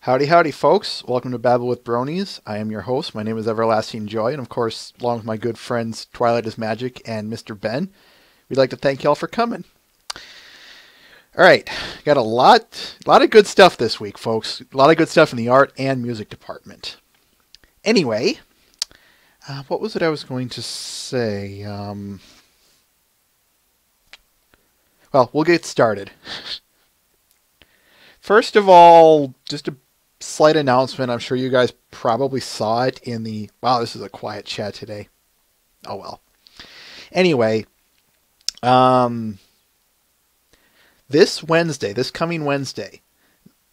Howdy, howdy, folks. Welcome to Babble with Bronies. I am your host. My name is Everlasting Joy, and of course, along with my good friends Twilight is Magic and Mr. Ben, we'd like to thank y'all for coming. All right, got a lot of good stuff this week, folks. A lot of good stuff in the art and music department. Anyway, what was it I was going to say? Well, we'll get started. First of all, just a slight announcement. I'm sure you guys probably saw it in the... Wow, this is a quiet chat today. Oh, well. Anyway, this coming Wednesday,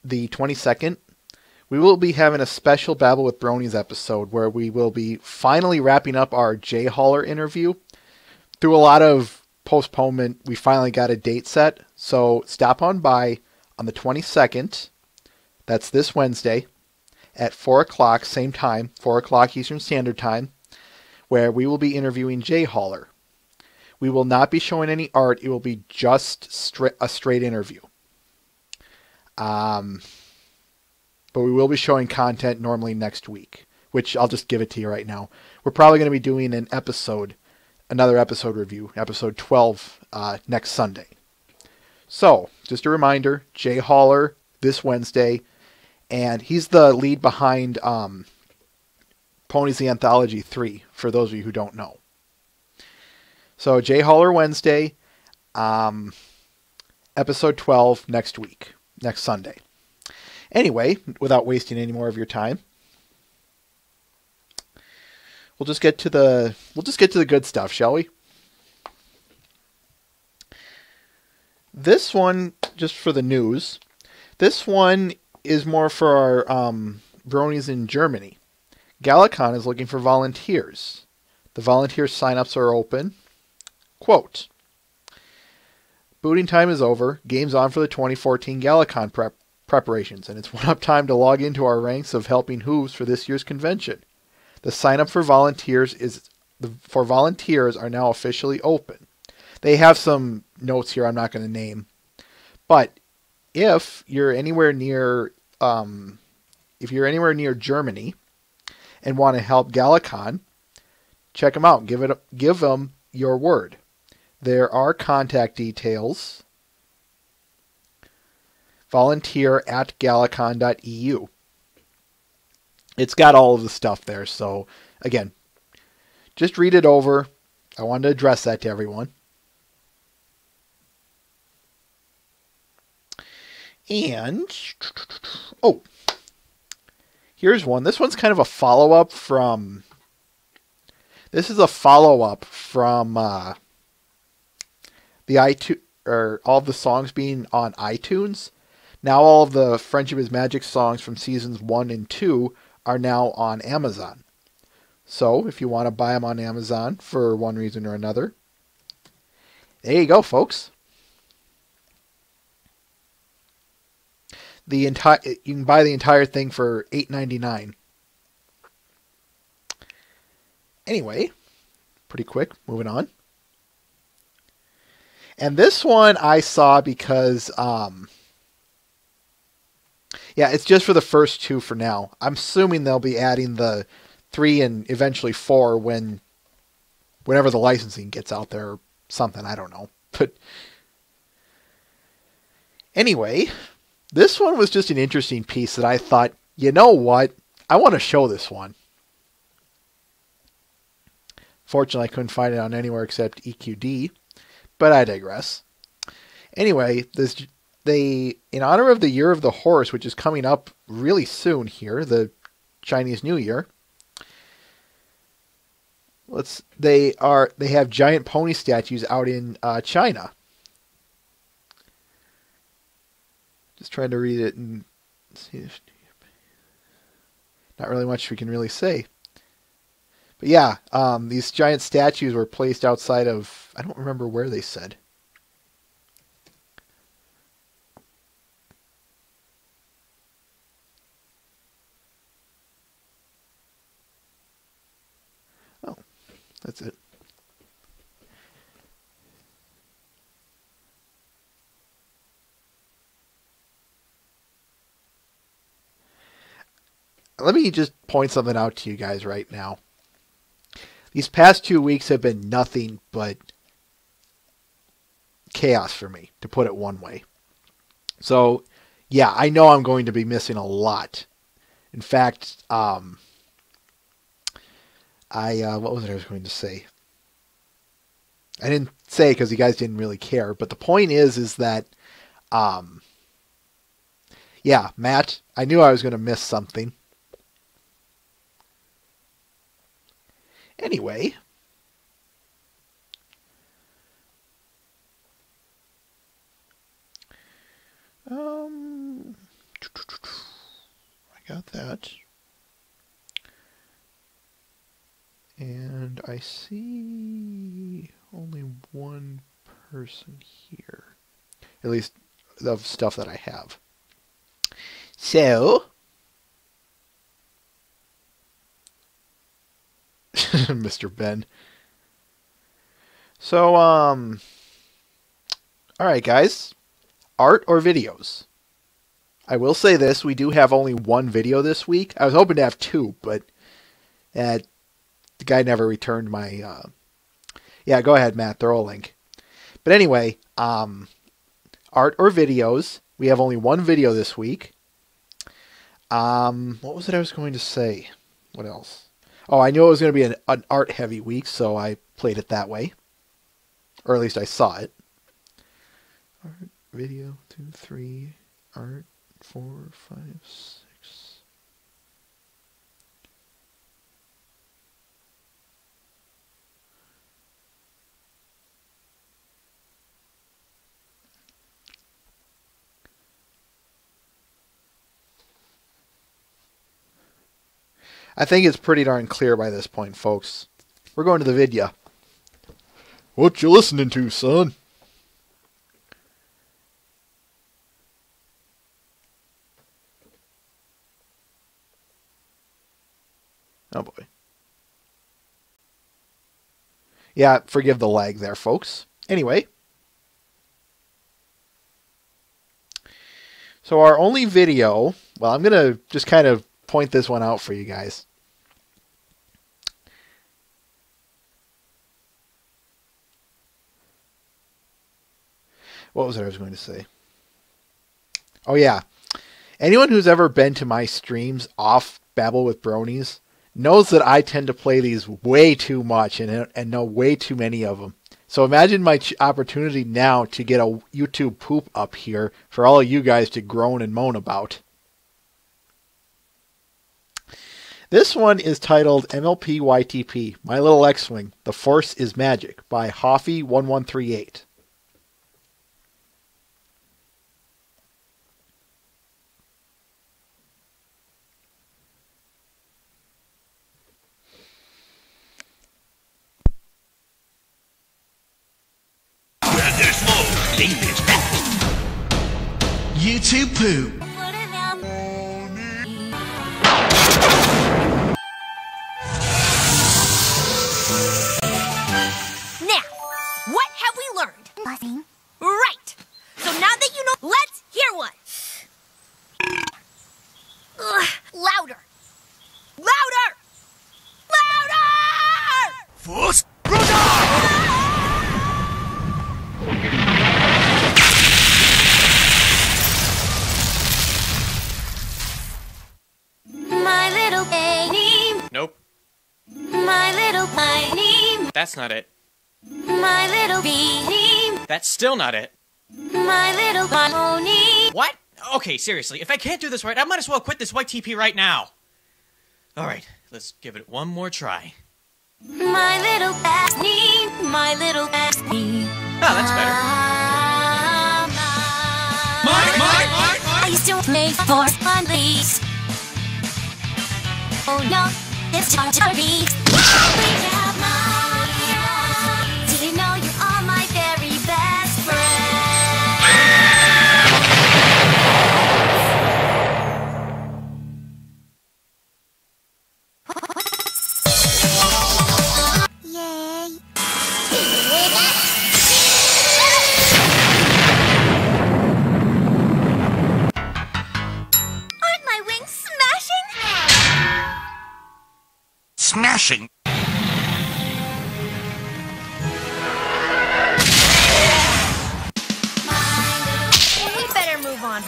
the 22nd, we will be having a special Babble with Bronies episode where we will be finally wrapping up our Jay Holler interview. Through a lot of postponement, we finally got a date set. So stop on by on the 22nd. That's this Wednesday at 4 o'clock, same time, 4 o'clock Eastern Standard Time, where we will be interviewing Jay Holler. We will not be showing any art. It will be just a straight interview. But we will be showing content normally next week, which I'll just give it to you right now. We're probably going to be doing another episode review, episode 12, next Sunday. So, just a reminder, Jay Holler this Wednesday, and he's the lead behind Ponies the Anthology 3, for those of you who don't know. So, Jay Holler Wednesday, episode 12 next week, next Sunday. Anyway, without wasting any more of your time, we'll just get to the good stuff, shall we? This one, just for the news, this one is more for our bronies in Germany. Galacon is looking for volunteers. The volunteer sign-ups are open. Quote, booting time is over. Game's on for the 2014 Galacon preparations, and it's one-up time to log into our ranks of helping hooves for this year's convention. The sign-up for volunteers are now officially open. They have some notes here I'm not going to name, but if you're anywhere near Germany and want to help Galacon, check them out. Give them your word. There are contact details. volunteer@galacon.eu. It's got all of the stuff there. So again, just read it over. I wanted to address that to everyone. And, here's one. This one's kind of a follow-up from... This is a follow-up from the iTunes, or all of the songs being on iTunes. Now all of the Friendship is Magic songs from seasons 1 and 2 are now on Amazon. So, if you want to buy them on Amazon for one reason or another, there you go, folks. You can buy the entire thing for $8.99. Anyway, pretty quick, moving on. And this one I saw because, it's just for the first 2 for now. I'm assuming they'll be adding the 3 and eventually 4 whenever the licensing gets out there or something. I don't know. But anyway, this one was just an interesting piece that I thought, you know what? I want to show this one. Fortunately, I couldn't find it on anywhere except EQD, but I digress. Anyway, in honor of the Year of the Horse, which is coming up really soon here, the Chinese New Year, they have giant pony statues out in China. Just trying to read it and see if not really much we can really say. But yeah, these giant statues were placed outside of, I don't remember where they said. Oh, that's it. let me just point something out to you guys right now. These past 2 weeks have been nothing but chaos for me, to put it one way. So, yeah, I know I'm going to be missing a lot. In fact, what was it I was going to say? I didn't say because you guys didn't really care, but the point is that, yeah, Matt, I knew I was going to miss something. Anyway, I got that. And I see only one person here. At least of stuff that I have. So, Mr. Ben. So, alright guys. Art or videos? I will say this, we do have only one video this week. I was hoping to have two, but the guy never returned my... Yeah, go ahead, Matt. Throw a link. But anyway, art or videos. We have only one video this week. What was it I was going to say? What else? Oh, I knew it was going to be an art-heavy week, so I played it that way. Or at least I saw it. Art, video, 2, 3, art, 4, 5, 6. I think it's pretty darn clear by this point, folks. We're going to the video. What you listening to, son? Oh boy. Yeah, forgive the lag there, folks. Anyway. So our only video, well, I'm going to just kind of point this one out for you guys. What was it I was going to say? Oh, yeah. Anyone who's ever been to my streams off Babble with Bronies knows that I tend to play these way too much and know way too many of them. So imagine my opportunity now to get a YouTube poop up here for all of you guys to groan and moan about. This one is titled MLPYTP, My Little X-Wing, The Force is Magic by Hoffy1138. YouTube poop. Now, what have we learned? Nothing. Right. So now that you know, let's hear one. Ugh, louder. Louder! Louder! Force. My little baby. Nope. My little tiny. That's not it. My little beanie. That's still not it. My little pony. What? Okay, seriously, if I can't do this right, I might as well quit this white TP right now. Alright, let's give it one more try. My little Basney. My little Basney. Oh, that's better. I used to play for fun, please. Oh no, it's Jar Jar Binks. We have my. Did you know you are my very best friend? Yay! Aren't my wings smashing? smashing. We better move on.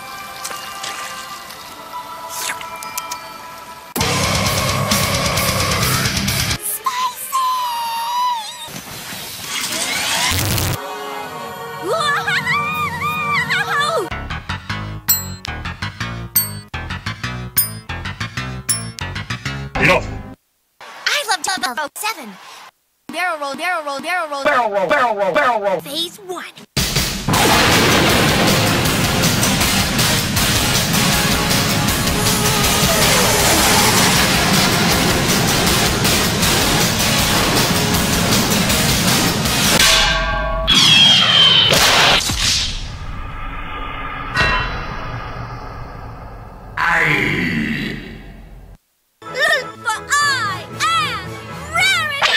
Whoa! Enough. I love Double 7. Barrel roll, barrel roll, barrel roll. Barrel roll, barrel roll, barrel roll. Phase 1. For I am Rarity!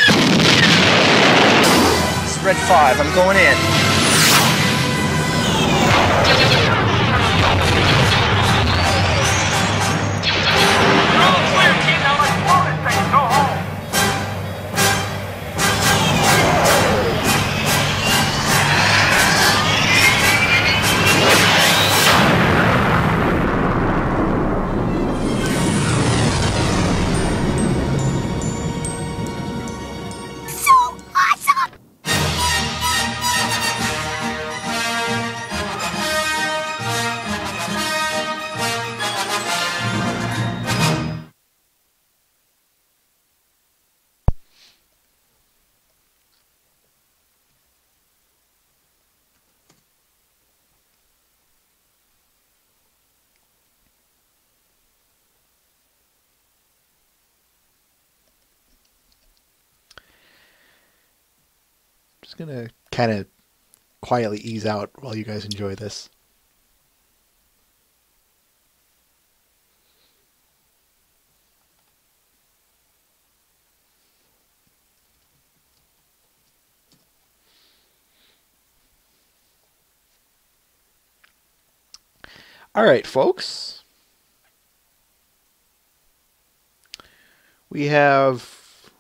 Spread 5, I'm going in. So awesome! Just gonna kind of quietly ease out while you guys enjoy this. All right, folks. We have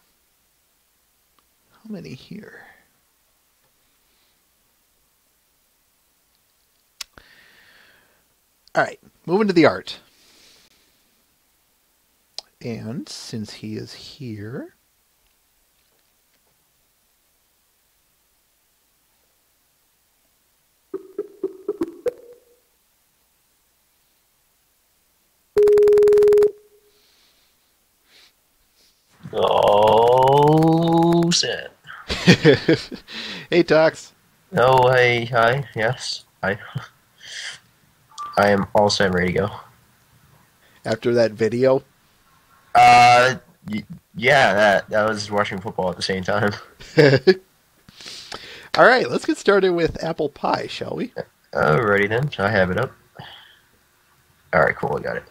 how many here? All right, moving to the art. And since he is here, Oh, shit. hey, Tox. Oh, hey, hi, yes, hi. I am all set and ready to go. After that video, Yeah, that was watching football at the same time. all right, let's get started with apple pie, shall we? Alrighty then, I have it up. Alright, cool, I got it.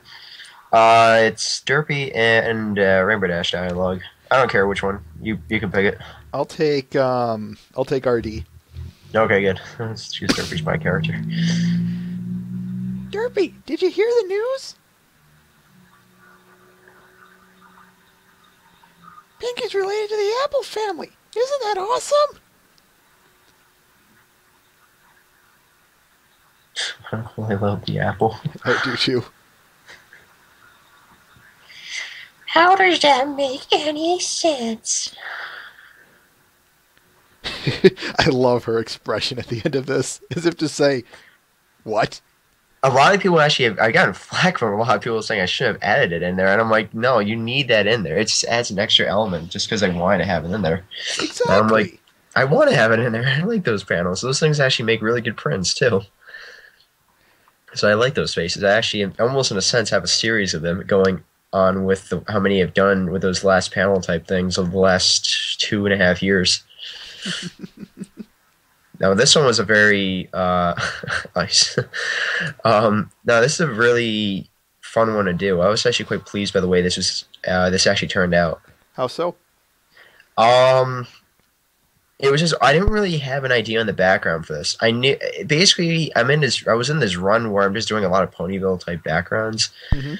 It's Derpy and Rainbow Dash dialogue. I don't care which one. You can pick it. I'll take RD. Okay, good. Let's choose Derpy's my character. Derpy, did you hear the news? Pink is related to the apple family. Isn't that awesome? I love the apple. I do too. How does that make any sense? I love her expression at the end of this, as if to say, what? A lot of people actually have, I've gotten flack from a lot of people saying I should have added it in there, and I'm like, no, you need that in there. It just adds an extra element just because I wanted to have it in there. Exactly. And I'm like, I want to have it in there. I like those panels. Those things actually make really good prints, too. So I like those faces. I actually, almost in a sense, have a series of them going on with how many I've done with those last panel type things of the last 2.5 years. Now, this one was a very nice. Now, this is a really fun one to do. I was actually quite pleased by the way this actually turned out. How so? It was just I didn't really have an idea on the background for this. I knew basically I was in this run where I'm just doing a lot of Ponyville type backgrounds. Mhm.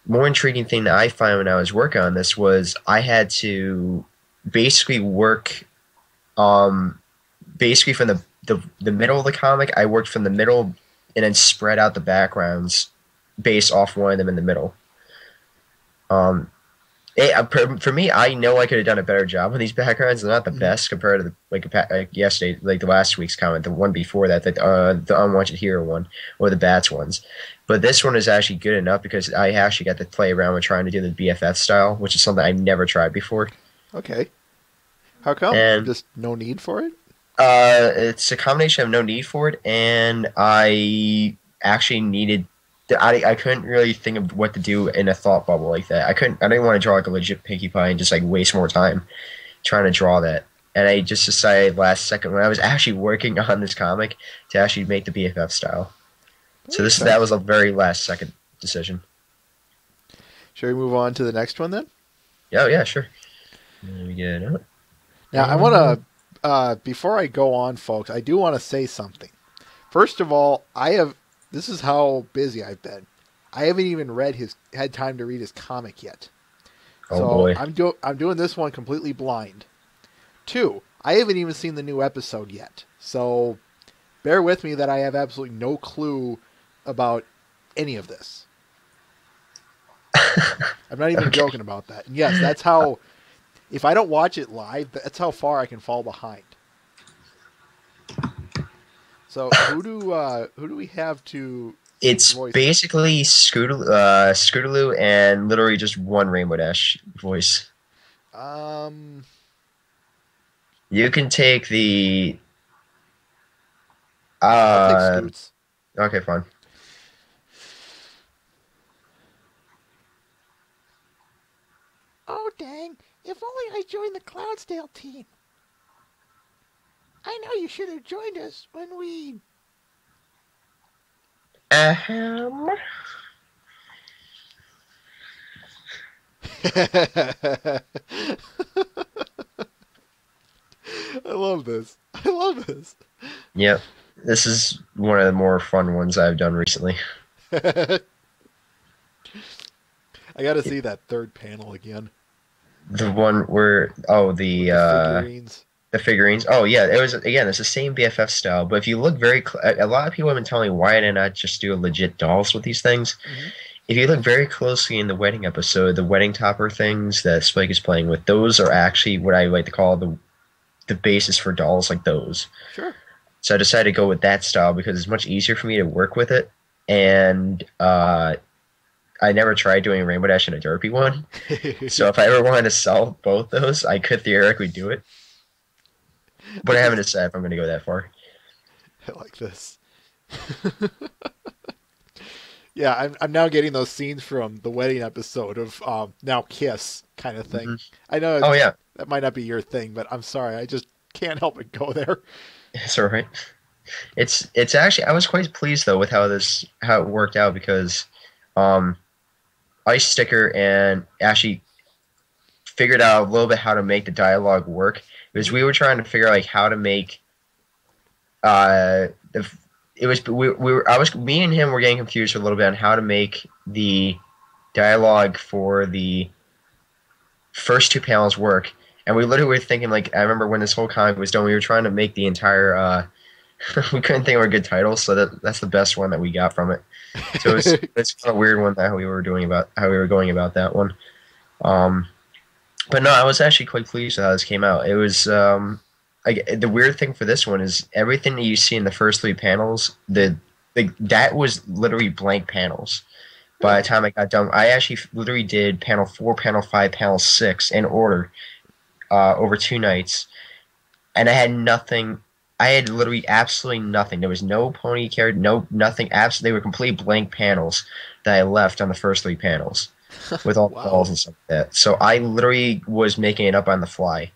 more intriguing thing that I found when I was working on this was I had to basically work basically from the middle of the comic. I worked from the middle and then spread out the backgrounds based off one of them in the middle. Um, for me, I know I could have done a better job on these backgrounds. They're not the best compared to like yesterday, like the last week's comment, the one before that, the Unwanted Hero one or the Bats ones. But this one is actually good enough because I actually got to play around with trying to do the BFF style, which is something I never tried before. Okay. How come? And Just no need for it? It's a combination of no need for it, and I actually needed. I couldn't really think of what to do in a thought bubble like that. I didn't want to draw like a legit Pinkie Pie and just like waste more time trying to draw that. And I just decided last second when I was actually working on this comic to actually make the BFF style. So that was a very last second decision. Shall we move on to the next one then? Oh yeah, sure. Let me get it out. Now, I want to, before I go on, folks, I do want to say something. First of all, this is how busy I've been. I haven't even had time to read his comic yet. Oh So boy. I'm doing this one completely blind. 2, I haven't even seen the new episode yet. So bear with me that I have absolutely no clue about any of this. I'm not even joking about that. And yes, that's how, if I don't watch it live, that's how far I can fall behind. So who do we have to It's voice? basically Scootaloo and literally just one Rainbow Dash voice. You can take the. I'll take Scoots. Okay, fine. Oh, dang. If only I joined the Cloudsdale team. I know you should have joined us when we... Ahem. I love this. I love this. Yep. This is one of the more fun ones I've done recently. I got to see that third panel again. The one where The figurines. the figurines. Oh yeah, it's the same BFF style. But if you look a lot of people have been telling me why did I not just do legit dolls with these things. Mm-hmm. If you look very closely in the wedding episode, the wedding topper things that Spike is playing with, those are actually what I like to call the basis for dolls like those. Sure. So I decided to go with that style because it's much easier for me to work with it. And I never tried doing a Rainbow Dash and a Derpy one. So if I ever wanted to sell both those, I could theoretically do it. But I haven't decided if I'm going to go that far. I like this. Yeah, I'm now getting those scenes from the wedding episode of now Kiss kind of thing. Mm-hmm. I know that might not be your thing, but I'm sorry. I just can't help but go there. It's all right. It's actually I was quite pleased though with how it worked out because Ice Sticker and actually figured out a little bit how to make the dialogue work because we were trying to figure out like how to make me and him were getting confused a little bit on how to make the dialogue for the first 2 panels work. And we literally were thinking, like, I remember when this whole comic was done, we were trying to make the entire, we couldn't think of a good title, so that's the best one that we got from it. So it's kind of a weird one how we were going about that one. But no, I was actually quite pleased with how this came out. It was, the weird thing for this one is everything that you see in the first 3 panels, that was literally blank panels. By the time I got done, I actually literally did panel 4, panel 5, panel 6 in order. Over 2 nights, and I had nothing. I had literally absolutely nothing. There was no pony character, nothing. Absolutely, they were complete blank panels that I left on the first 3 panels with all the balls and stuff like that. So I literally was making it up on the fly.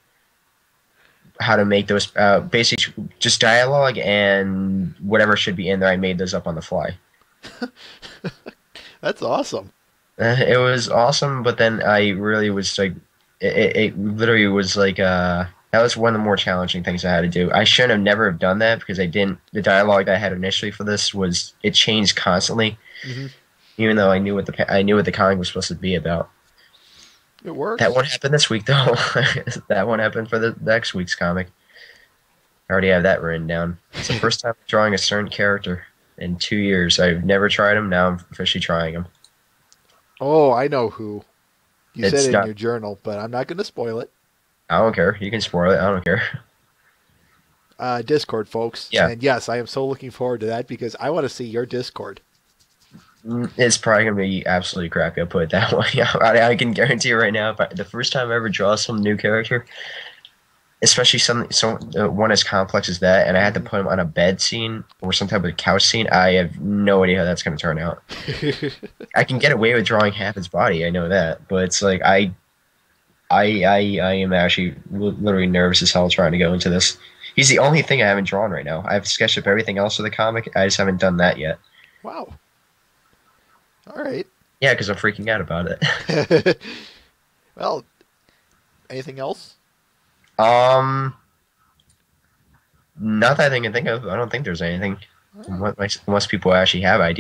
How to make those basically just dialogue and whatever should be in there. I made those up on the fly. That's awesome. It was awesome, but then I really was like. It literally was like that was one of the more challenging things I had to do. I should have never have done that because I didn't. The dialogue that I had initially for this it changed constantly. Mm-hmm. even though I knew what the comic was supposed to be about. It works. That won't happen this week though. That won't happen for the next week's comic. I already have that written down. It's the first time drawing a certain character in 2 years. I've never tried him. Now I'm officially trying him. Oh, I know who. You It's said it not- in your journal, but I'm not going to spoil it. I don't care. You can spoil it. I don't care. Discord, folks. Yeah. And yes, I am so looking forward to that because I want to see your Discord. It's probably gonna be absolutely crappy. I'll put it that way. I can guarantee you right now. The first time I ever draw some new character, especially one as complex as that, and I had to put him on a bed scene or some type of couch scene, I have no idea how that's gonna turn out. I can get away with drawing half his body. I know that, but it's like I am actually literally nervous as hell trying to go into this. He's the only thing I haven't drawn right now. I've sketched up everything else for the comic. I just haven't done that yet. Wow. All right. Yeah, because I'm freaking out about it. Well, anything else? Not that I can think of. I don't think there's anything. Unless people actually have a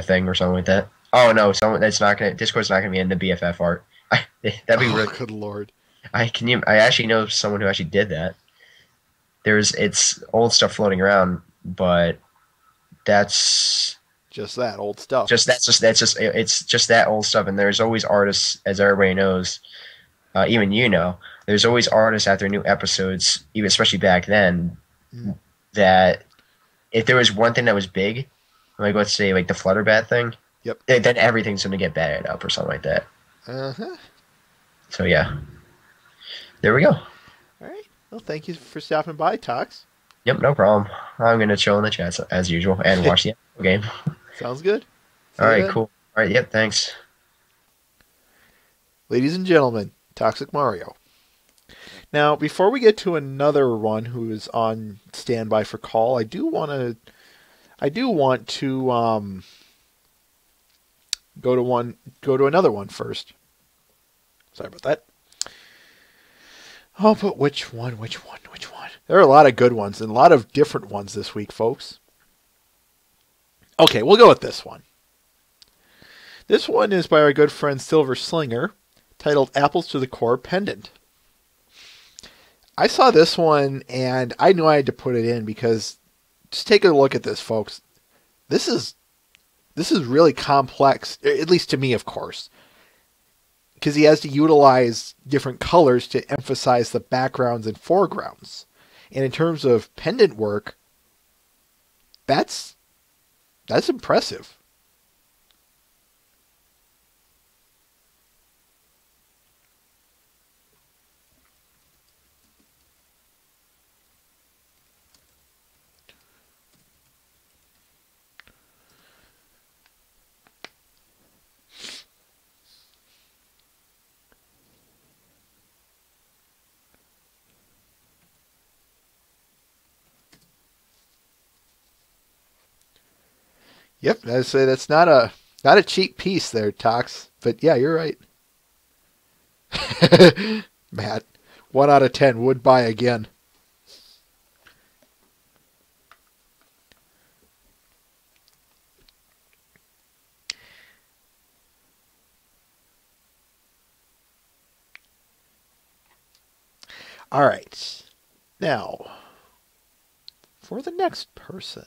thing or something like that. Oh no, Discord's not gonna be into BFF art. That'd be really. Good lord. I actually know someone who actually did that. It's old stuff floating around, but that's Just that old stuff. it's just that old stuff. And there's always artists, as everybody knows, even there's always artists after new episodes, even especially back then, that if there was one thing that was big, like let's say like the Flutterbat thing, Yep. then everything's gonna get batted up or something like that. Uh-huh. So yeah, there we go. All right. Well, thank you for stopping by, Tox. Yep, no problem. I'm gonna chill in the chat as usual and watch the game. Sounds good. See All you right, then. cool. All right, yep, thanks. Ladies and gentlemen, Toxic Mario. Now, before we get to another one who is on standby for call, I do want to go to another one first. Sorry about that. Oh, but which one? There are a lot of good ones and a lot of different ones this week, folks. Okay, we'll go with this one. This one is by our good friend Silver Slinger, titled Apples to the Core Pendant. I saw this one and I knew I had to put it in because just take a look at this, folks. This is really complex, at least to me, of course, because he has to utilize different colors to emphasize the backgrounds and foregrounds. And in terms of pendant work, that's impressive. Yep, I'd say that's not a cheap piece there, Tox. But yeah, you're right. Matt, 1 out of 10 would buy again. All right. Now, for the next person.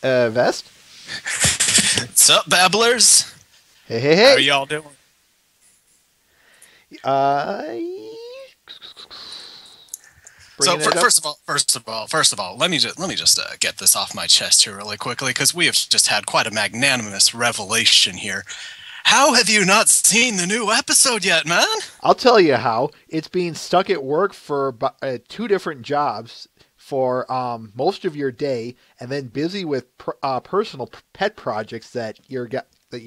Vest? What's up, babblers? Hey. How y'all doing? So Bringing it up. first of all, let me just get this off my chest here really quickly because we have just had quite a magnanimous revelation here. How have you not seen the new episode yet, man? I'll tell you how. It's being stuck at work for 2 different jobs for most of your day, and then busy with personal pet projects that you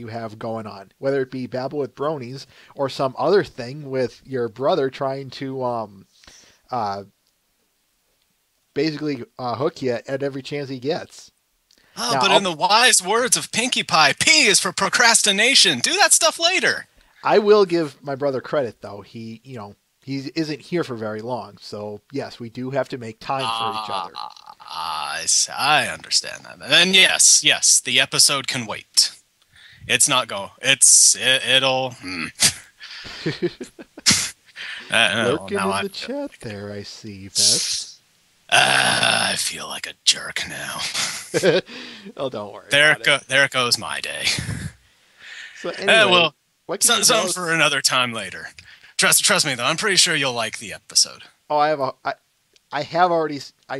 have going on, whether it be Babble with Bronies or some other thing with your brother trying to basically hook you at every chance he gets. Oh, Now, but in the wise words of Pinkie Pie, P is for procrastination. Do that stuff later. I will give my brother credit, though. He He isn't here for very long, so yes, we do have to make time for each other. I understand that. And yes, the episode can wait. It's not go. It'll. Lurking now in the chat there, I see, Beth. I feel like a jerk now. Oh, don't worry. There goes my day. So anyway, what can you tell something us? for another time later. Trust me though. I'm pretty sure you'll like the episode. Oh, I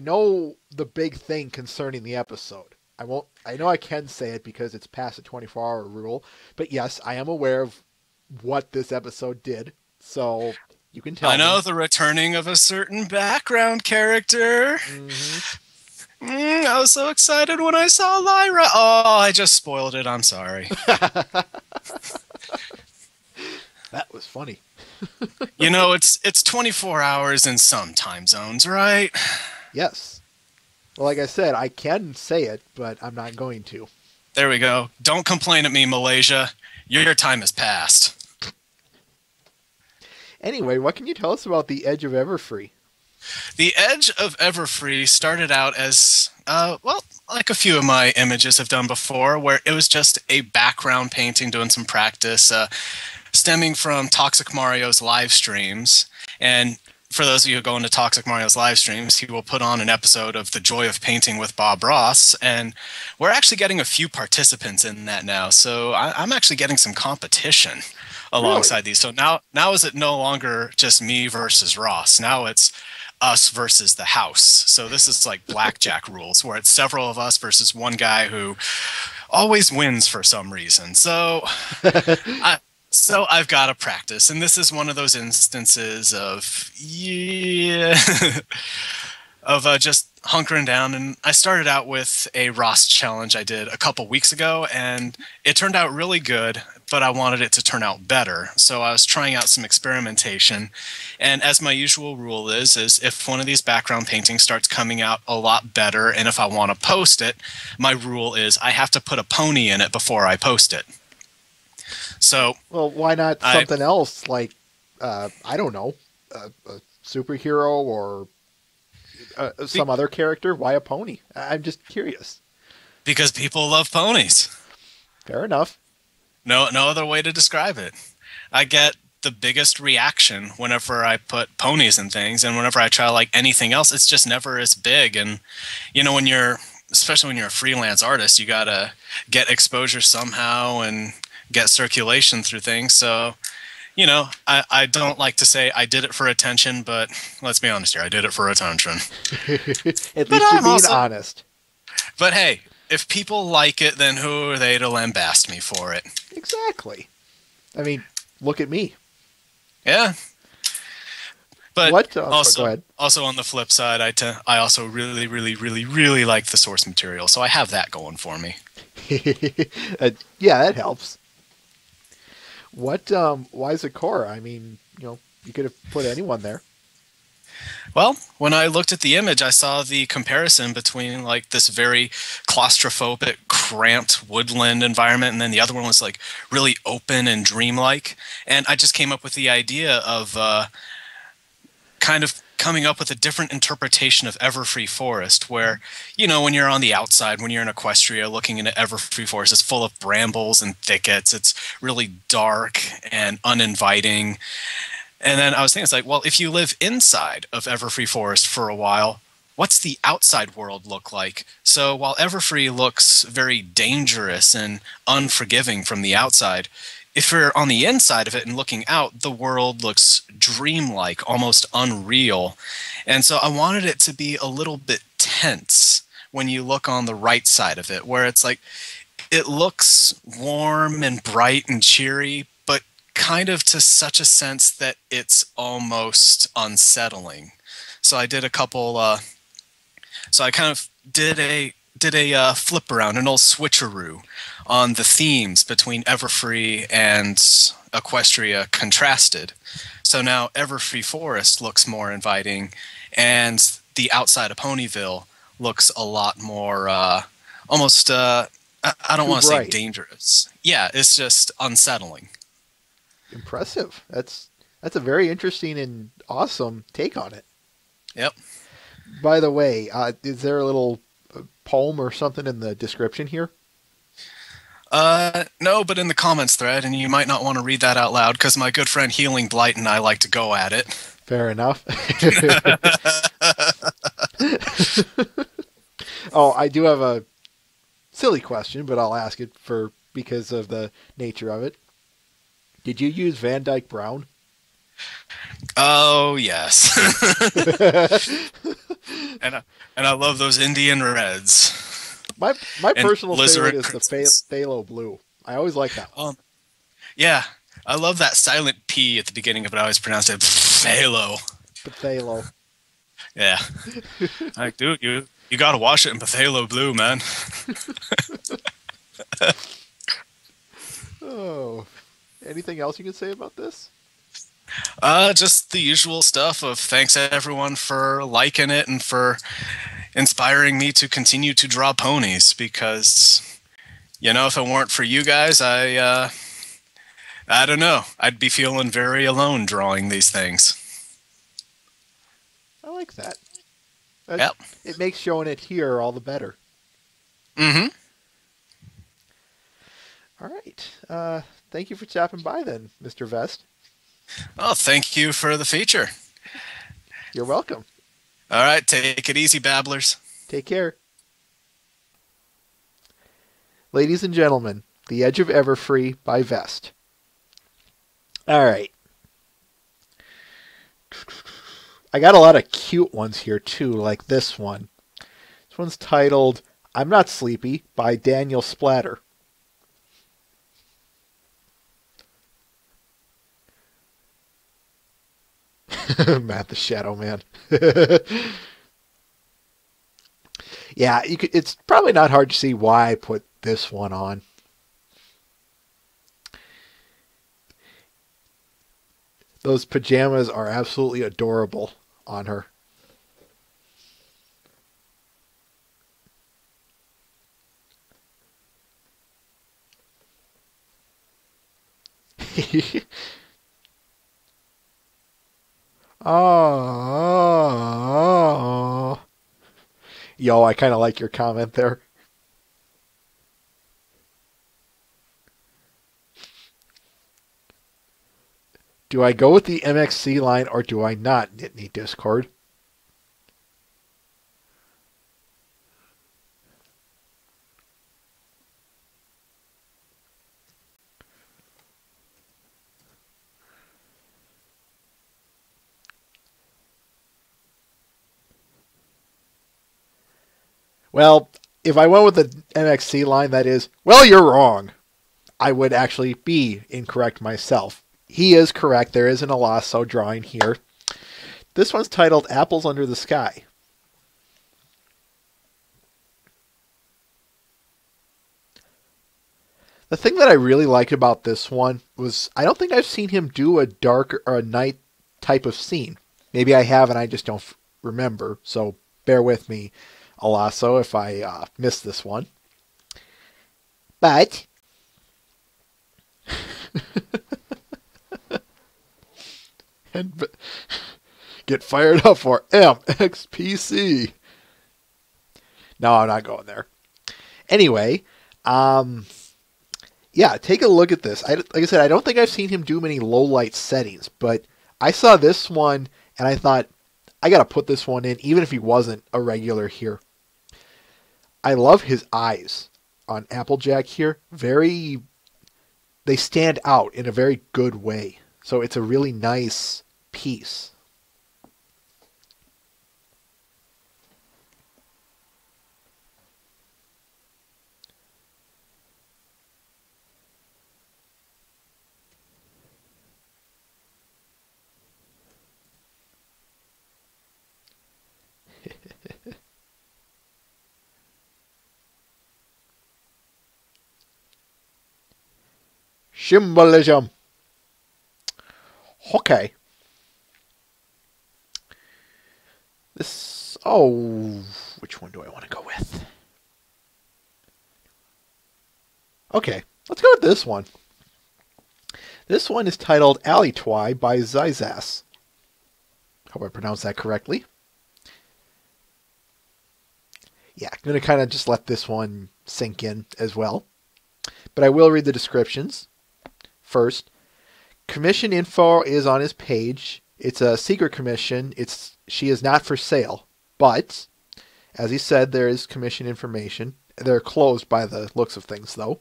know the big thing concerning the episode. I know I can say it because it's past the 24-hour rule, but yes, I am aware of what this episode did. So you can tell I know me. the returning of a certain background character. I was so excited when I saw Lyra. Oh, I just spoiled it. I'm sorry. That was funny. You know, it's 24 hours in some time zones, right? Yes. Well, like I said, I can say it, but I'm not going to. There we go. Don't complain at me, Malaysia. Your time has passed. Anyway, what can you tell us about the Edge of Everfree? The Edge of Everfree started out as, like a few of my images have done before, where it was just a background painting doing some practice, stemming from Toxic Mario's live streams. And for those of you who go into Toxic Mario's live streams, he will put on an episode of The Joy of Painting with Bob Ross, and we're actually getting a few participants in that now. So I'm actually getting some competition alongside these. So now is it no longer just me versus Ross? Now it's us versus the house. So this is like blackjack rules, where it's several of us versus one guy who always wins for some reason. So I've got to practice, and this is one of those instances of just hunkering down. And I started out with a Ross challenge I did a couple weeks ago, and it turned out really good, but I wanted it to turn out better. So I was trying out some experimentation. And as my usual rule is if one of these background paintings starts coming out a lot better, and if I want to post it, my rule is I have to put a pony in it before I post it. So, well, why not something else like, I don't know, a superhero or some other character? Why a pony? I'm just curious. Because people love ponies. Fair enough. No other way to describe it. I get the biggest reaction whenever I put ponies in things, and whenever I try like anything else, it's just never as big. And you know, especially when you're a freelance artist, you gotta get exposure somehow and get circulation through things. So, you know, I don't like to say I did it for attention, but let's be honest here, I did it for attention. At least you're being honest. But hey, if people like it, then who are they to lambast me for it? Exactly. I mean, look at me. Yeah. But go ahead. Also on the flip side, I also really, really, really, really like the source material, so I have that going for me. Yeah, that helps. Why Zakora? I mean, you know, you could have put anyone there. Well, when I looked at the image, I saw the comparison between like this very claustrophobic, cramped woodland environment, and then the other one was like really open and dreamlike. And I just came up with the idea of kind of coming up with a different interpretation of Everfree Forest, where, you know, when you're on the outside, when you're in Equestria looking into Everfree Forest, it's full of brambles and thickets. It's really dark and uninviting. And then I was thinking, it's like, well, if you live inside of Everfree Forest for a while, what's the outside world look like? So while Everfree looks very dangerous and unforgiving from the outside, if you're on the inside of it and looking out, the world looks dreamlike, almost unreal. And so I wanted it to be a little bit tense when you look on the right side of it, where it's like, it looks warm and bright and cheery, but kind of to such a sense that it's almost unsettling. So I did a couple, so I kind of did a flip around, an old switcheroo on the themes between Everfree and Equestria contrasted. So now Everfree Forest looks more inviting, and the outside of Ponyville looks a lot more almost, I don't want to say dangerous. Yeah, it's just unsettling. Impressive. That's That's a very interesting and awesome take on it. Yep. By the way, is there a little poem or something in the description here? No, but in the comments thread, and you might not want to read that out loud because my good friend Healing Blight and I like to go at it. Fair enough. Oh, I do have a silly question, but I'll ask it because of the nature of it. Did you use Van Dyke Brown? Oh yes. and I love those Indian reds. My And personal Lizard favorite is the Crimsons. Phthalo Blue. I always like that one. Yeah, I love that silent P at the beginning of it. I always pronounced it Phthalo. Phthalo. Yeah. Like, dude, you gotta wash it in Phthalo blue, man. Oh. Anything else you can say about this? Just the usual stuff of thanks everyone for liking it and for inspiring me to continue to draw ponies because, if it weren't for you guys, I don't know. I'd be feeling very alone drawing these things. I like that. Yep. It makes showing it here all the better. Mm-hmm. All right. Thank you for stopping by then, Mr. Vest. Oh, thank you for the feature. You're welcome. All right, take it easy, babblers. Take care. Ladies and gentlemen, The Edge of Everfree by Vest. All right. I got a lot of cute ones here, too, like this one. This one's titled, I'm Not Sleepy, by Daniel Splatter. Matt the Shadow Man. Yeah, it's probably not hard to see why I put this one on. Those pajamas are absolutely adorable on her. Oh. Yo, I kind of like your comment there. Do I go with the MXC line or do I not, Nitney Discord? Well, if I went with the MXC line, that is, well, you're wrong. I would actually be incorrect myself. He is correct. There is an Alasso drawing here. This one's titled Apples Under the Sky. The thing that I really liked about this one was I don't think I've seen him do a dark or a night type of scene. Maybe I have and I just don't remember. So bear with me, Alasso, if I missed this one. But and get fired up for MXPC. No, I'm not going there. Anyway, yeah, take a look at this. Like I said, I don't think I've seen him do many low light settings, but I saw this one and I thought, I got to put this one in, even if he wasn't a regular here. I love his eyes on Applejack here. They stand out in a very good way. So it's a really nice piece. Symbolism. Okay. Which one do I want to go with? Okay, let's go with this one. This one is titled Alitwi by Zizas. Hope I pronounced that correctly. Yeah, I'm going to kind of just let this one sink in as well. But I will read the descriptions. First, commission info is on his page. It's a secret commission. She is not for sale. But, as he said, there is commission information. They're closed by the looks of things, though.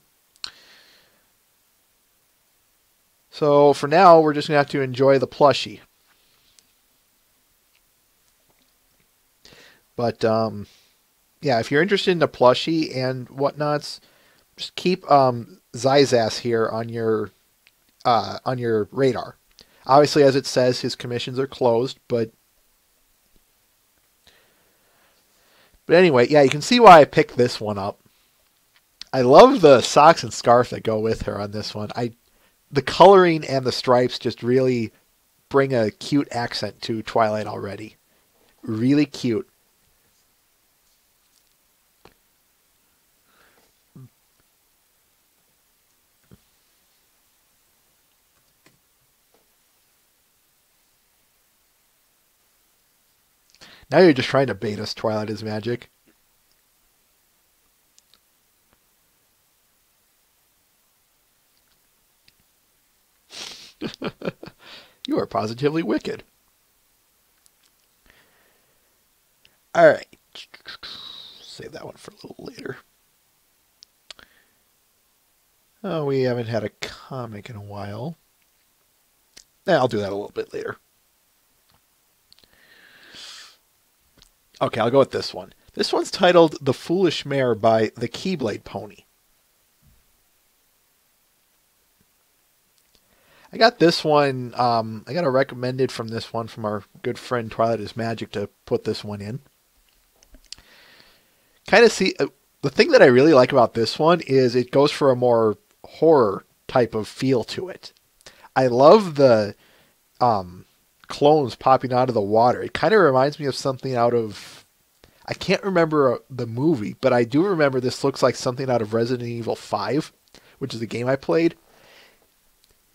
So, for now, we're just going to have to enjoy the plushie. But, yeah, if you're interested in the plushie and whatnots, just keep Zizas here on your radar. Obviously, as it says, his commissions are closed, but anyway, yeah, you can see why I picked this one up. I love the socks and scarf that go with her on this one. The coloring and the stripes just really bring a cute accent to Twilight already. Really cute. Now you're just trying to bait us, Twilight is magic. You are positively wicked. Alright. Save that one for a little later. Oh, we haven't had a comic in a while. I'll do that a little bit later. Okay, I'll go with this one. This one's titled The Foolish Mare by the Keyblade Pony. I got this one, I got a recommended from this one from our good friend Twilight is Magic to put this one in. Kind of see, the thing that I really like about this one is it goes for a more horror type of feel to it. I love the clones popping out of the water. It kind of reminds me of something out of, I can't remember the movie, but I do remember this looks like something out of Resident Evil 5, which is a game I played.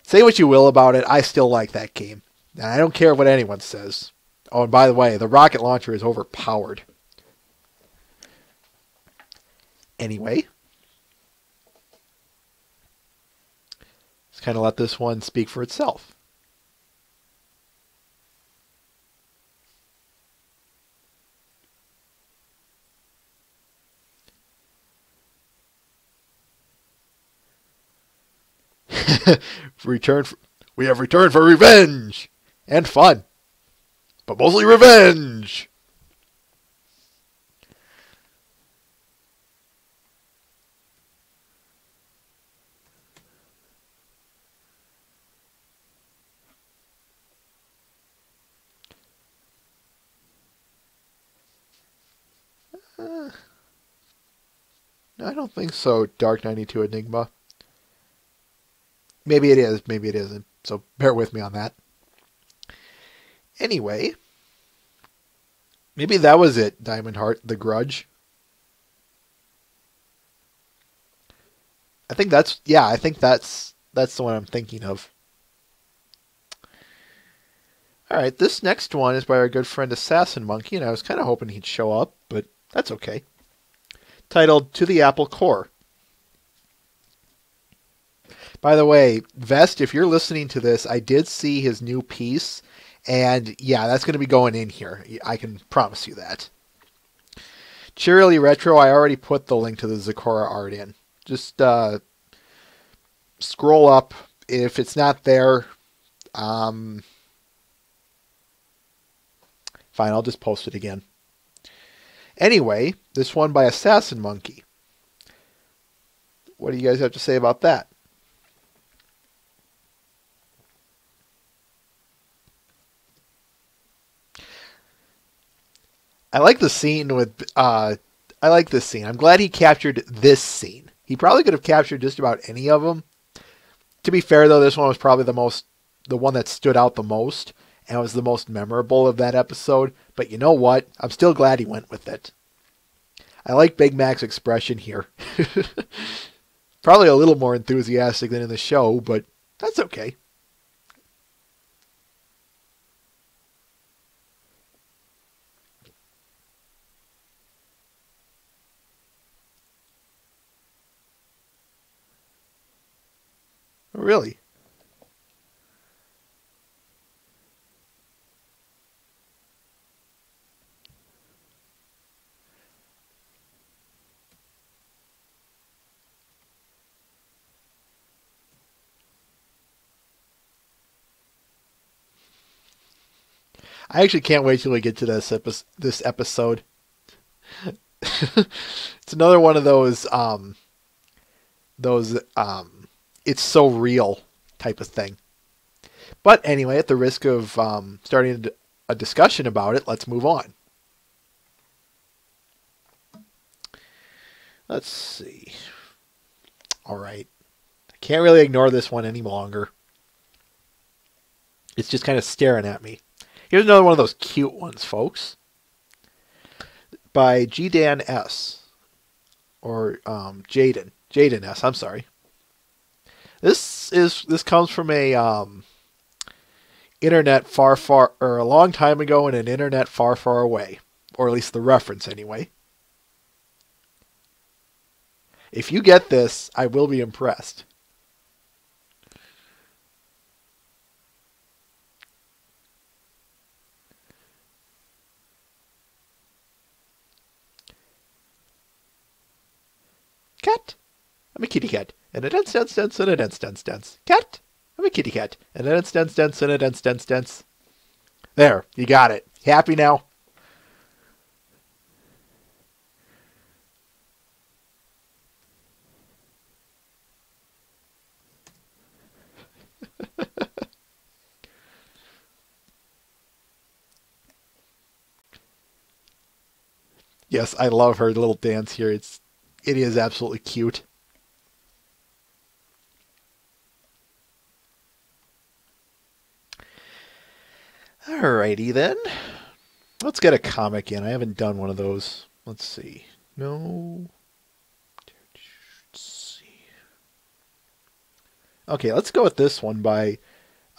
Say what you will about it, I still like that game. And I don't care what anyone says. Oh, and by the way, the rocket launcher is overpowered. Anyway. Let's kind of let this one speak for itself. We have returned for revenge and fun, but mostly revenge. No, I don't think so, Dark 92 Enigma. Maybe it is, maybe it isn't. So bear with me on that. Anyway. Maybe that was it, Diamond Heart, The Grudge. I think that's the one I'm thinking of. Alright, this next one is by our good friend Assassin Monkey, and I was kind of hoping he'd show up, but that's okay. Titled To the Apple Core. By the way, Vest, if you're listening to this, I did see his new piece, and yeah, that's going to be going in here. I can promise you that. Cheerily Retro, I already put the link to the Zecora art in. Just scroll up. If it's not there, fine, I'll just post it again. Anyway, this one by Assassin Monkey. What do you guys have to say about that? I like the scene with, I like this scene. I'm glad he captured this scene. He probably could have captured just about any of them. To be fair, though, this one was probably the one that stood out the most, and was the most memorable of that episode. But you know what? I'm still glad he went with it. I like Big Mac's expression here. Probably a little more enthusiastic than in the show, but That's okay. Really? I actually can't wait till we get to this episode. It's another one of those it's so real type of thing. But anyway, at the risk of starting a discussion about it, let's move on. Let's see. All right. I can't really ignore this one any longer. It's just kind of staring at me. Here's another one of those cute ones, folks. By G. Dan S. Or Jaden. Jaden S. I'm sorry. This comes from a internet or a long time ago in an internet far away, or at least the reference anyway. If you get this, I will be impressed. Cat. I'm a kitty cat. And a dance, dance, dance, and a dance, dance, dance. Cat. I'm a kitty cat. And a dance, dance, dance, and a dance, dance, dance. There. You got it. Happy now? Yes, I love her little dance here. It is absolutely cute. Alrighty then. Let's get a comic in. I haven't done one of those. Let's see. No. Let's see. Okay, let's go with this one by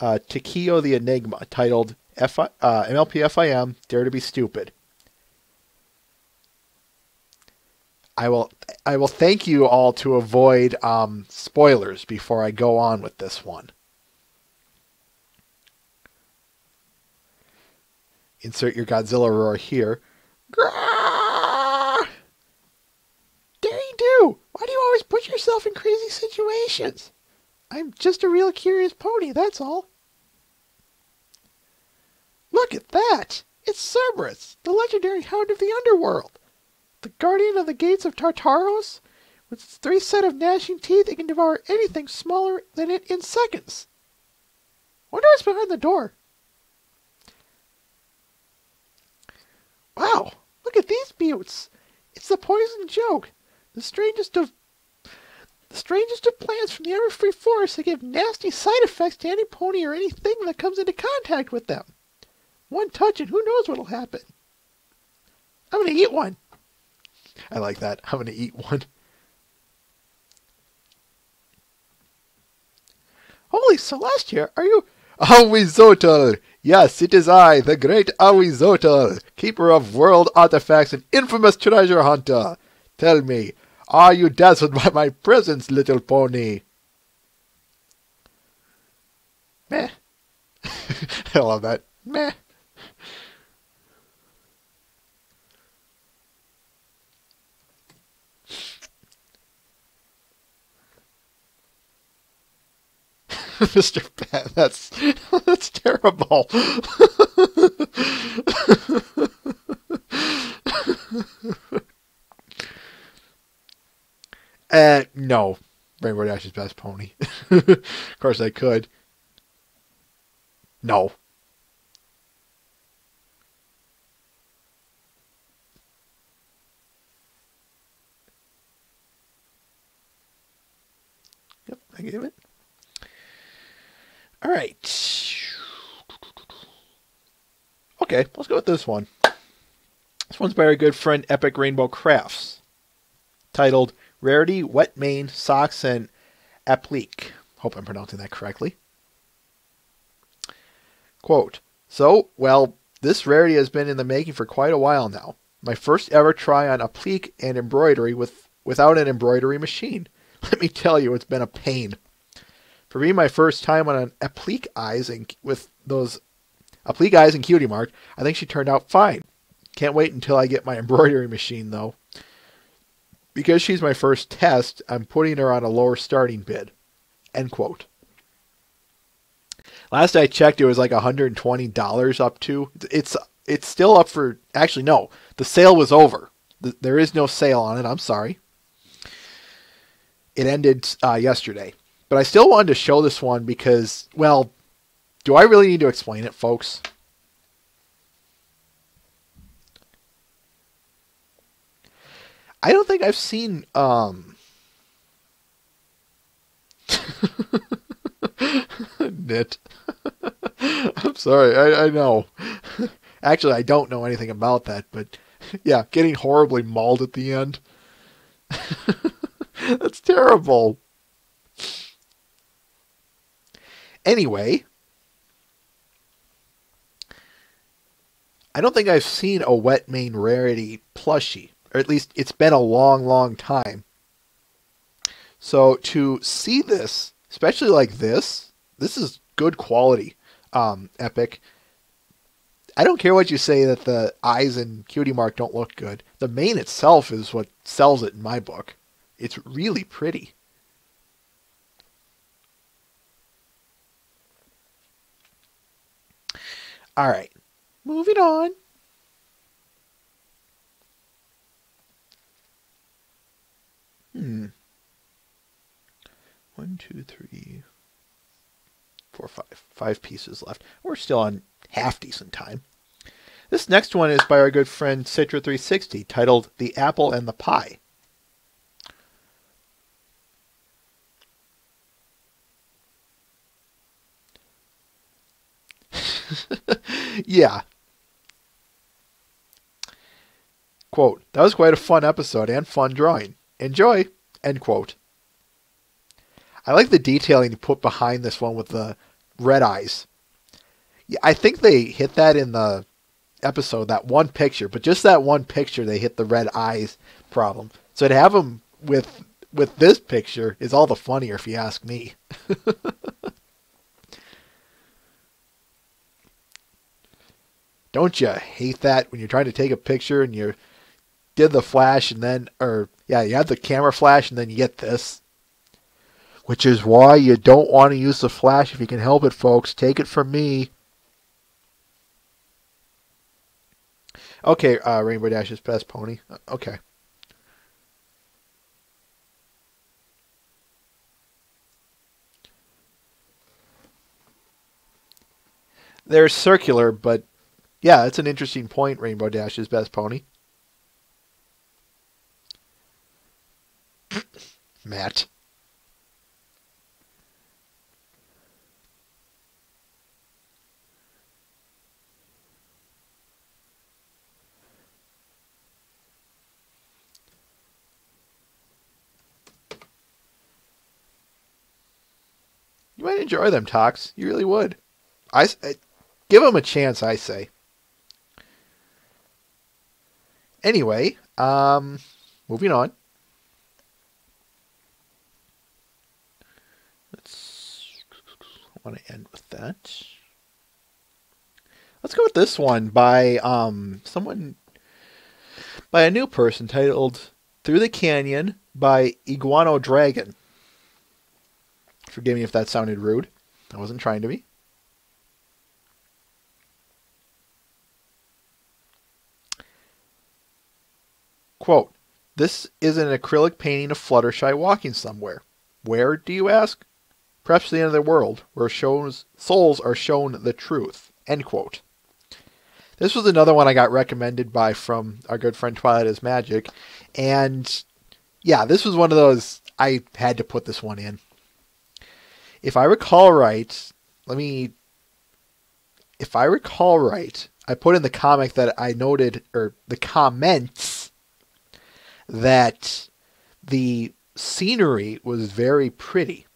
Takio the Enigma, titled MLPFIM, Dare to be Stupid. I will thank you all to avoid spoilers before I go on with this one. Insert your Godzilla roar here. Grrrr! Dare you do? Why do you always put yourself in crazy situations? I'm just a real curious pony, that's all. Look at that! It's Cerberus, the legendary hound of the underworld. The guardian of the gates of Tartaros. With its 3 sets of gnashing teeth, it can devour anything smaller than it in seconds. Wonder what's behind the door. Wow, look at these buttes. It's the poison joke. The strangest of plants from the Everfree Forest that give nasty side effects to any pony or anything that comes into contact with them. One touch and who knows what'll happen. I'm gonna eat one. I like that. I'm gonna eat one. Holy Celestia, are you... Awizotl! Yes, it is I, the great Awizotl, keeper of world artifacts and infamous treasure hunter. Tell me, are you dazzled by my presence, little pony? Meh. I love that. Meh. Mr. Pat, that's terrible. No. Rainbow Dash's best pony. Of course I could. No. Yep, I gave it. All right. Okay, let's go with this one. This one's by our good friend Epic Rainbow Crafts, titled Rarity, Wet Mane, Socks, and Applique. Hope I'm pronouncing that correctly. Quote, so, well, this rarity has been in the making for quite a while now. My first ever try on applique and embroidery without an embroidery machine. Let me tell you, it's been a pain. For me, my first time on an applique eyes and with those applique eyes and cutie mark, I think she turned out fine. Can't wait until I get my embroidery machine, though. Because she's my first test, I'm putting her on a lower starting bid. End quote. Last I checked, it was like $120 up to. It's still up for... Actually, no. The sale was over. There is no sale on it. I'm sorry. It ended yesterday. But I still wanted to show this one because, well, do I really need to explain it, folks? I don't think I've seen... Knit. I'm sorry. I know. Actually, I don't know anything about that, but yeah, getting horribly mauled at the end. That's terrible. Anyway, I don't think I've seen a Wet Mane Rarity plushie, or at least it's been a long, long time. So to see this, especially like this is good quality, Epic. I don't care what you say that the eyes and cutie mark don't look good. The mane itself is what sells it in my book. It's really pretty. All right, moving on. One, two, three, four, five. 5 pieces left. We're still on half decent time. This next one is by our good friend Citra360, titled The Apple and the Pie. Yeah. Quote, that was quite a fun episode and fun drawing. Enjoy. End quote. I like the detailing you put behind this one with the red eyes. Yeah, I think they hit that in the episode, that one picture, but just that one picture they hit the red eyes problem. So to have them with this picture is all the funnier if you ask me. Don't you hate that when you're trying to take a picture and you did the flash and then, you had the camera flash and then you get this? Which is why you don't want to use the flash if you can help it, folks. Take it from me. Okay, Rainbow Dash's best pony. Okay. They're circular, but yeah, it's an interesting point, Rainbow Dash's best pony. Matt. You might enjoy them, Tox. You really would. I give them a chance, I say. Anyway, moving on. I want to end with that. Let's go with this one by by a new person titled Through the Canyon by Iguano Dragon. Forgive me if that sounded rude. I wasn't trying to be. Quote, this is an acrylic painting of Fluttershy walking somewhere. Where, do you ask? Perhaps the end of the world, where souls are shown the truth. End quote. This was another one I got recommended by from our good friend Twilight is Magic. And yeah, this was one of those, I had to put this one in. If I recall right, I put in the comic that I noted, or the comments, that the scenery was very pretty.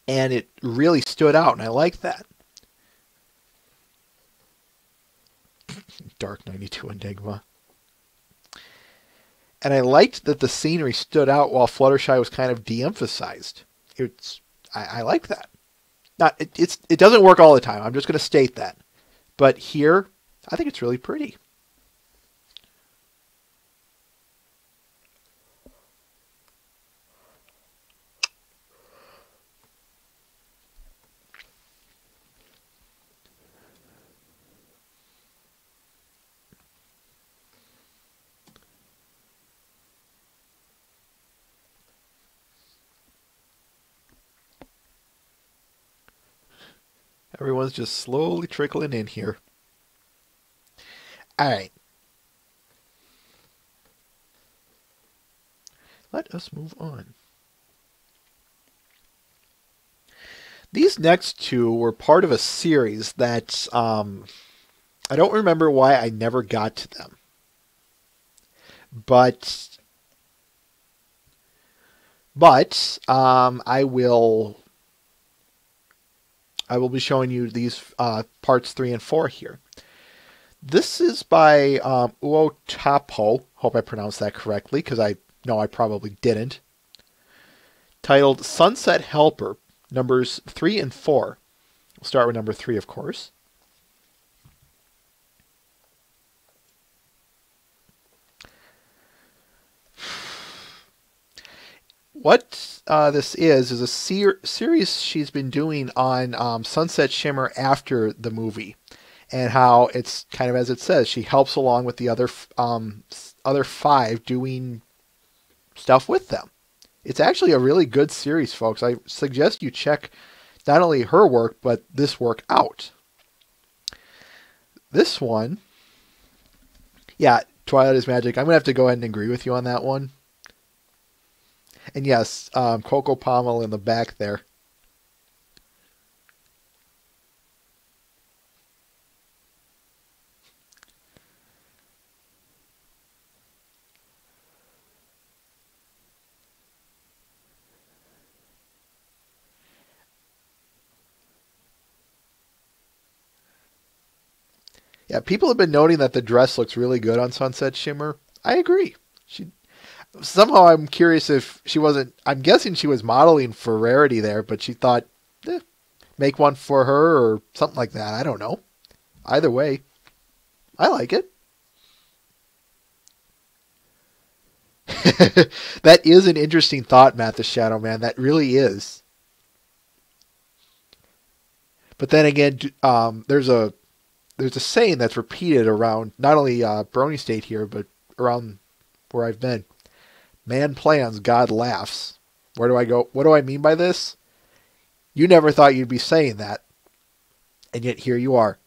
and it really stood out, and I like that. Dark 92 Enigma. And I liked that the scenery stood out while Fluttershy was kind of de-emphasized. I like that. Not it doesn't work all the time. I'm just going to state that. But here, I think it's really pretty. Everyone's just slowly trickling in here. All right. Let us move on. These next two were part of a series that I don't remember why I never got to them. But I will be showing you these parts 3 and 4 here. This is by Uotapo. Hope I pronounced that correctly, because I know I probably didn't. Titled Sunset Helper, numbers 3 and 4. We'll start with number 3, of course. What this is a series she's been doing on Sunset Shimmer after the movie, and how it's kind of as it says, she helps along with the other 5 doing stuff with them. It's actually a really good series, folks. I suggest you check not only her work, but this work out. This one, yeah, Twilight is Magic. I'm going to have to go ahead and agree with you on that one. And yes, Coco Pommel in the back there. Yeah, people have been noting that the dress looks really good on Sunset Shimmer. I agree. Somehow I'm curious if she wasn't... I'm guessing she was modeling for Rarity there, but she thought, make one for her or something like that. I don't know. Either way, I like it. That is an interesting thought, Matt the Shadow Man. That really is. But then again, there's a saying that's repeated around not only Brony State here, but around where I've been. Man plans, God laughs. Where do I go? What do I mean by this? You never thought you'd be saying that, and yet here you are.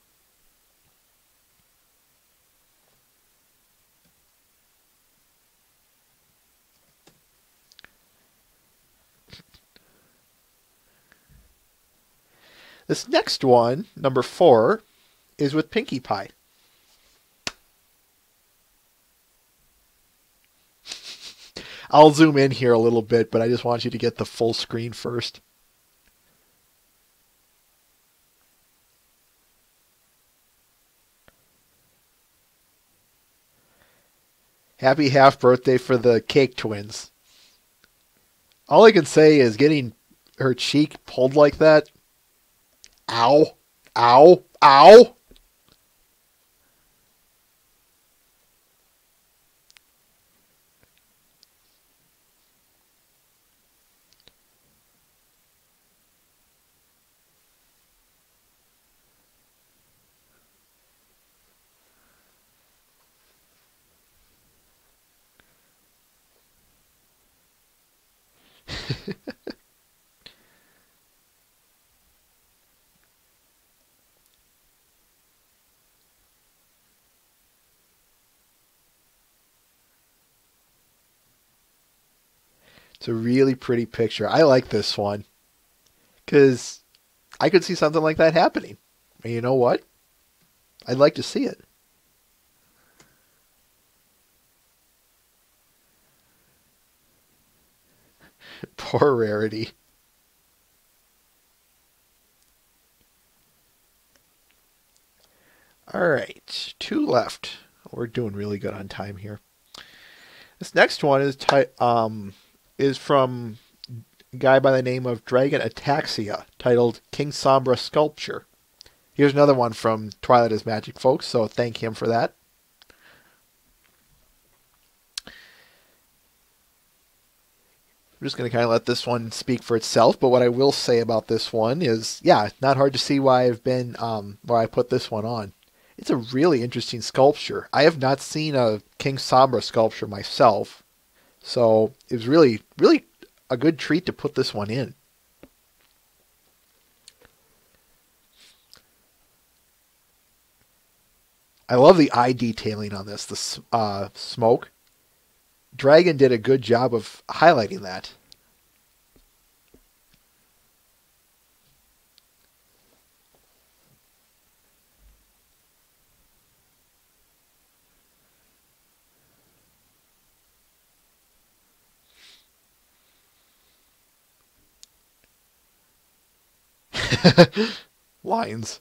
This next one, number 4, is with Pinkie Pie. I'll zoom in here a little bit, but I just want you to get the full screen first. Happy half birthday for the Cake Twins. All I can say is getting her cheek pulled like that. Ow. Ow. Ow. It's a really pretty picture. I like this one because I could see something like that happening. And you know what? I'd like to see it. Poor Rarity. All right, 2 left. We're doing really good on time here. This next one is from a guy by the name of Dragon Ataxia, titled King Sombra Sculpture. Here's another one from Twilight is Magic, folks, so thank him for that. I'm just going to kind of let this one speak for itself, but what I will say about this one is, yeah, not hard to see why why I put this one on. It's a really interesting sculpture. I have not seen a King Sombra sculpture myself, so it was really, really a good treat to put this one in. I love the eye detailing on this, the smoke. Dragon did a good job of highlighting that. Lines.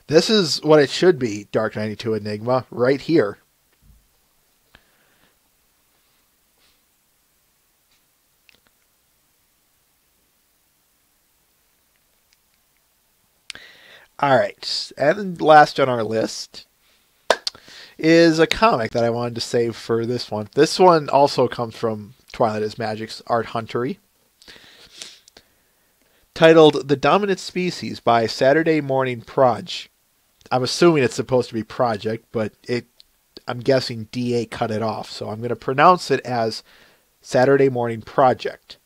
This is what it should be, Dark 92 Enigma, right here. All right, and last on our list is a comic that I wanted to save for this one. This one also comes from Twilight is Magic's Art Huntery, titled The Dominant Species by Saturday Morning Proj. I'm assuming it's supposed to be Project, but I'm guessing DA cut it off, so I'm going to pronounce it as Saturday Morning Project.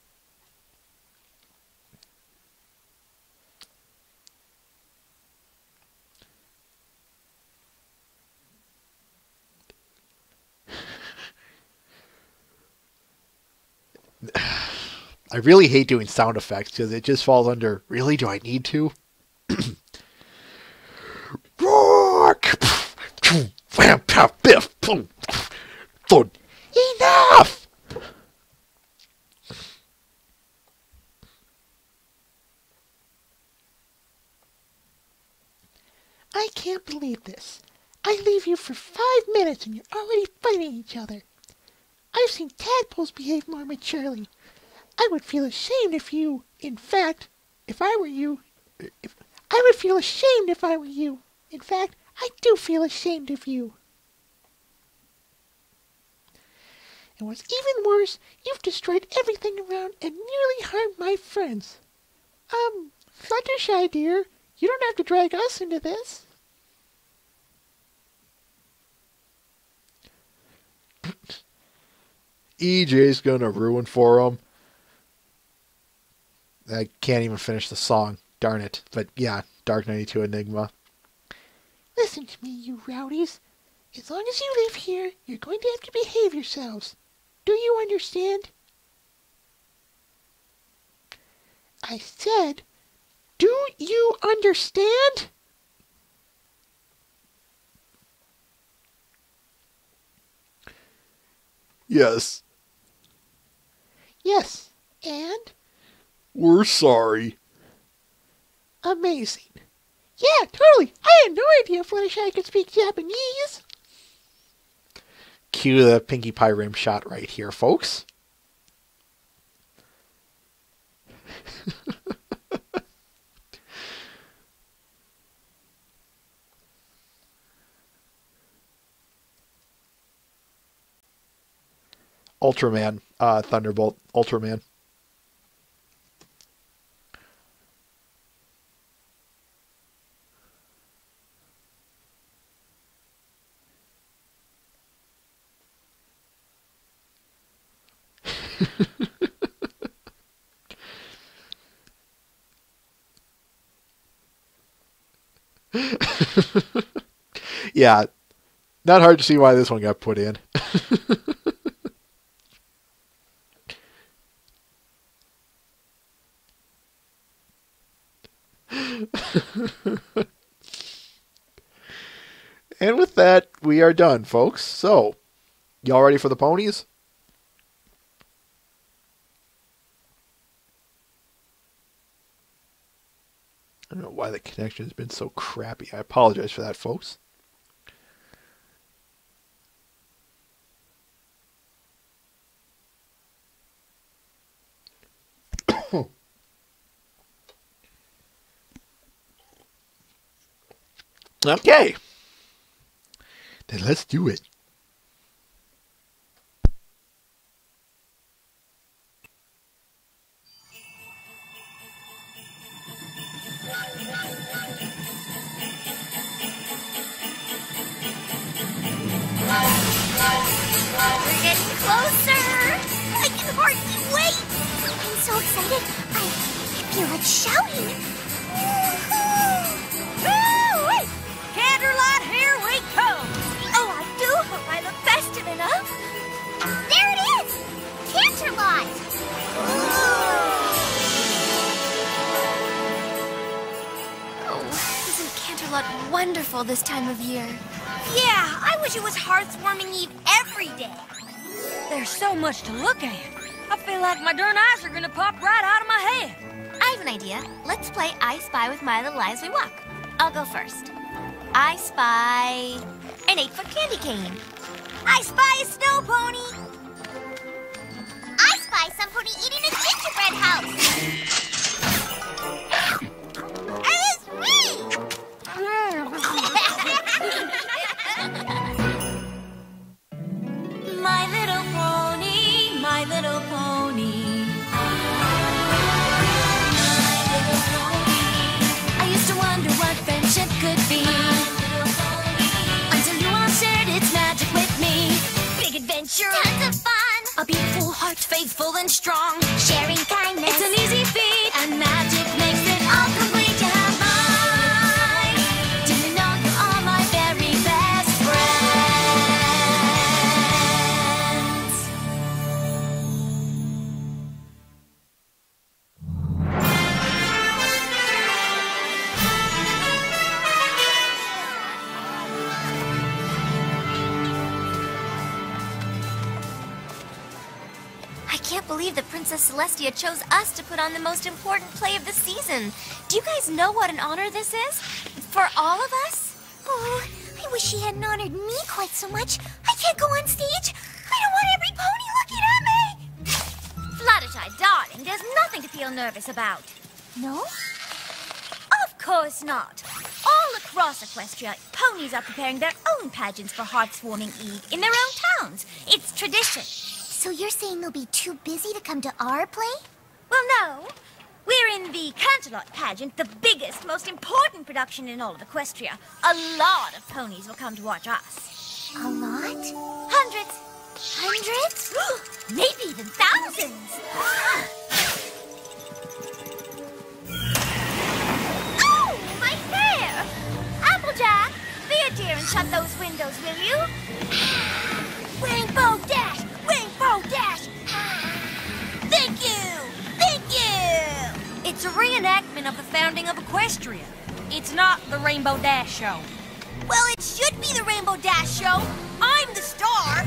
I really hate doing sound effects because it just falls under, really, do I need to? Rock! Biff! Enough! I can't believe this. I leave you for 5 minutes and you're already fighting each other. I've seen tadpoles behave more maturely. I would feel ashamed if you, in fact, if I were you, I would feel ashamed if I were you. In fact, I do feel ashamed of you. And what's even worse, you've destroyed everything around and nearly harmed my friends. Fluttershy dear, you don't have to drag us into this. EJ's gonna ruin for him. I can't even finish the song. Darn it. But yeah, Dark 92 Enigma. Listen to me, you rowdies. As long as you live here, you're going to have to behave yourselves. Do you understand? I said, do you understand? Yes. Yes, and? We're sorry. Amazing. Yeah, totally. I had no idea Fluttershy could speak Japanese. Cue the Pinkie Pie rim shot right here, folks. Ultraman, Thunderbolt, Ultraman. Yeah, not hard to see why this one got put in. And with that, we are done, folks. So, y'all ready for the ponies? I don't know why the connection has been so crappy. I apologize for that, folks. Okay. Then let's do it. We're getting closer. I can hardly wait. I'm so excited. I feel like shouting. Woo-hoo! Candlelight, here we come. Oh, I do hope I look festive enough. There it is. Canterlot. Oh, isn't Canterlot wonderful this time of year? Yeah, I wish it was Hearth's warming eve every day. There's so much to look at. I feel like my darn eyes are gonna pop right out of my head. I have an idea. Let's play I Spy with my little eye as we walk. I'll go first. I spy an 8-foot candy cane. I spy a snow pony. I spy some pony eating a gingerbread house. It's me! My little pony, my little pony. My little pony. I used to wonder what friendship could be. Until you all shared its magic with me. Big adventure, tons of fun. A beautiful heart, faithful and strong. Sharing kindness, it's an easy feat. And magic makes it all complete. You have mine. Do you know you are my very best friends? I can't believe that Princess Celestia chose us to put on the most important play of the season. Do you guys know what an honor this is? For all of us? Oh, I wish she hadn't honored me quite so much. I can't go on stage. I don't want every pony looking at me. Fluttershy, darling, there's nothing to feel nervous about. No? Of course not. All across Equestria, ponies are preparing their own pageants for Hearth's Warming Eve in their own towns. It's tradition. So you're saying they'll be too busy to come to our play? Well, no. We're in the Canterlot pageant, the biggest, most important production in all of Equestria. A lot of ponies will come to watch us. A lot? Hundreds. Hundreds? Maybe even thousands. Oh, my hair! Applejack, be a dear and shut those windows, will you? Rainbow Dash! Rainbow Dash! Thank you! Thank you! It's a reenactment of the founding of Equestria. It's not the Rainbow Dash Show. Well, it should be the Rainbow Dash show. I'm the star.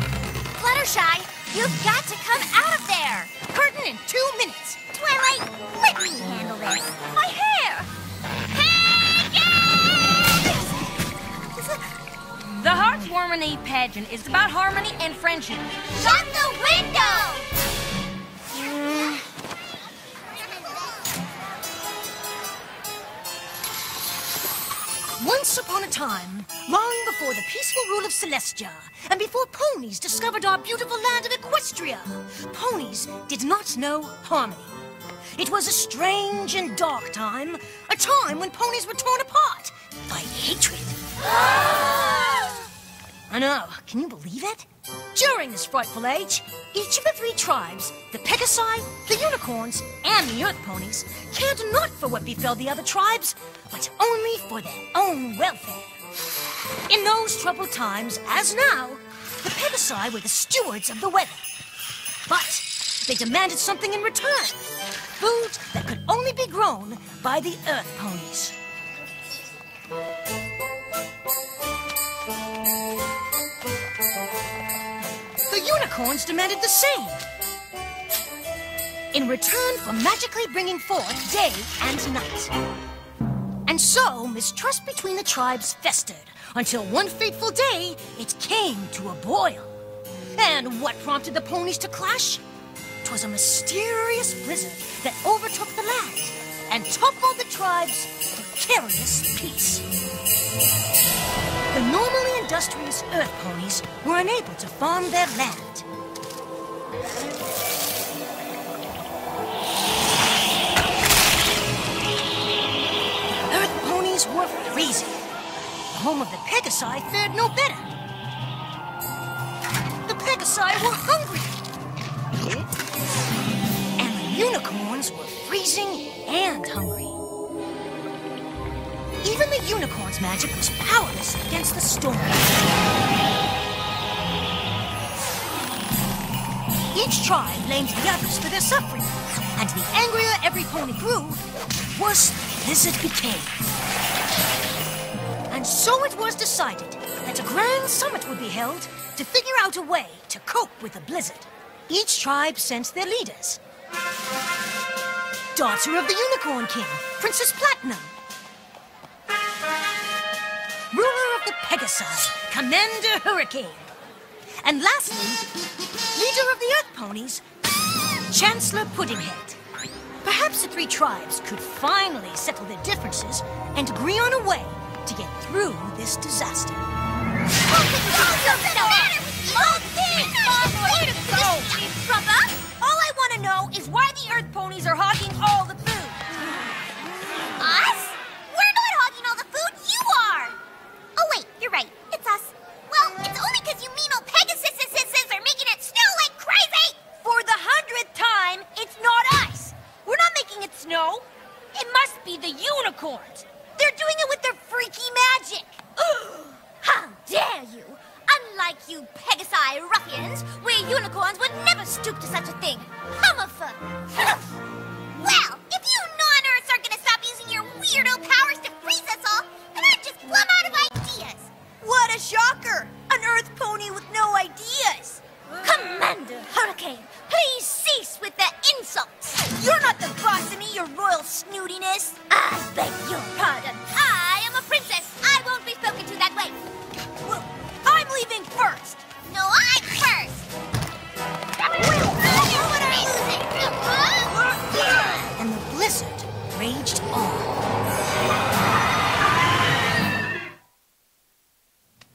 Fluttershy, you've got to come out of there. Curtain in 2 minutes. Twilight, let me handle this. My hair! The Hearth's Warming Eve pageant is about harmony and friendship. Shut the window! Once upon a time, long before the peaceful rule of Celestia, and before ponies discovered our beautiful land of Equestria, ponies did not know harmony. It was a strange and dark time, a time when ponies were torn apart by hatred. I know, can you believe it? During this frightful age, each of the 3 tribes, the Pegasi, the Unicorns, and the Earth Ponies, cared not for what befell the other tribes, but only for their own welfare. In those troubled times, as now, the Pegasi were the stewards of the weather. But they demanded something in return, food that could only be grown by the Earth Ponies. unicorns demanded the same. In return for magically bringing forth day and night. And so, mistrust between the tribes festered, until one fateful day, it came to a boil. And what prompted the ponies to clash? 'Twas a mysterious blizzard that overtook the land and toppled the tribes' precarious peace. The normally industrious earth ponies were unable to farm their land. The earth ponies were freezing. The home of the Pegasi fared no better. The Pegasi were hungry. And the unicorns were freezing and hungry. Even the unicorn's magic was powerless against the storm. Each tribe blamed the others for their suffering, and the angrier every pony grew, worse the blizzard became. And so it was decided that a grand summit would be held to figure out a way to cope with the blizzard. Each tribe sent their leaders. Daughter of the Unicorn King, Princess Platinum. Ruler of the Pegasi, Commander Hurricane. And lastly, leader of the Earth Ponies, Chancellor Puddinghead. Perhaps the three tribes could finally settle their differences and agree on a way to get through this disaster. All I want to know is why the Earth Ponies are hogging all the food. Us? We're not hogging all the food, you are! Oh wait, you're right, it's us. Well, it's only because you mean old Pegasuses are making it snow like crazy! For the 100th time, it's not us! We're not making it snow! It must be the unicorns! They're doing it with their freaky magic! How dare you! Unlike you Pegasi ruffians, we unicorns would never stoop to such a thing. Humophobe! Well, if you non-Earths are gonna stop using your weirdo powers to freeze us all, then I'm just plumb out of ideas. What a shocker! An Earth pony with no ideas! Commander Hurricane, please cease with the insults! You're not the boss of me, your royal snootiness! I beg your pardon. I am a princess. I won't be spoken to that way. Well, I'm leaving first. No, I'm first. And the blizzard raged on.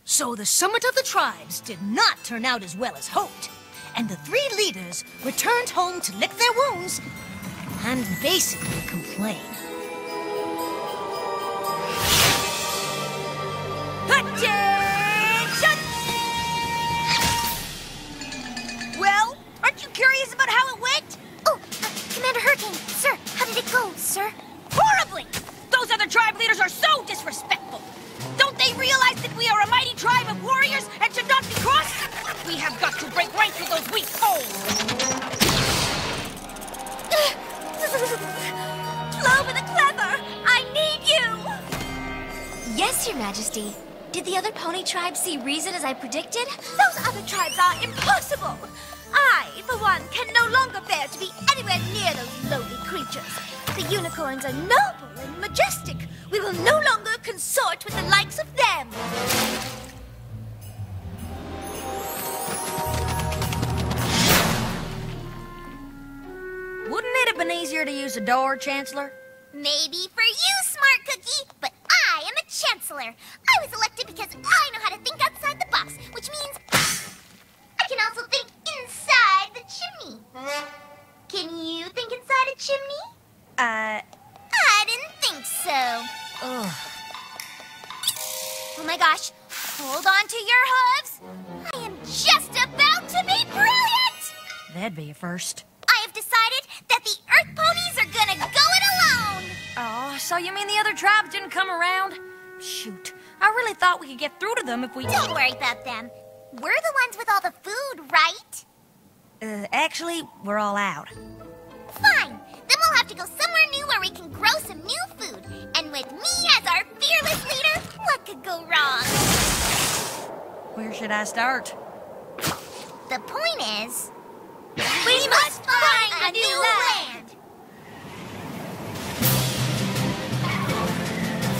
So the summit of the tribes did not turn out as well as hoped, and the three leaders returned home to lick their wounds and basically complain. Attention! Well, aren't you curious about how it went? Oh, Commander Hurricane, sir, how did it go, sir? Horribly! Those other tribe leaders are so disrespectful! Don't they realize that we are a mighty tribe of warriors and should not be crossed? We have got to break ranks with those weak foes! Clover the Clever, I need you! Yes, Your Majesty. Did the other pony tribes see reason as I predicted? Those other tribes are impossible! I, for one, can no longer bear to be anywhere near those lowly creatures. The unicorns are noble and majestic. We will no longer consort with the likes of them. Wouldn't it have been easier to use a door, Chancellor? Maybe for you, Smart Cookie, but I am a Chancellor. I was elected because I know how to think outside the box, which means I can also think inside the chimney. Can you think inside a chimney? I didn't think so. Ugh. Oh my gosh, hold on to your hooves. I am just about to be brilliant! That'd be a first. I have decided that the Earth Ponies are gonna go it alone! Oh, so you mean the other tribes didn't come around? Shoot, I really thought we could get through to them if we... Don't worry about them. We're the ones with all the food, right? Actually, we're all out. Fine. Then we'll have to go somewhere new where we can grow some new food. And with me as our fearless leader, what could go wrong? Where should I start? The point is, we must find a new land!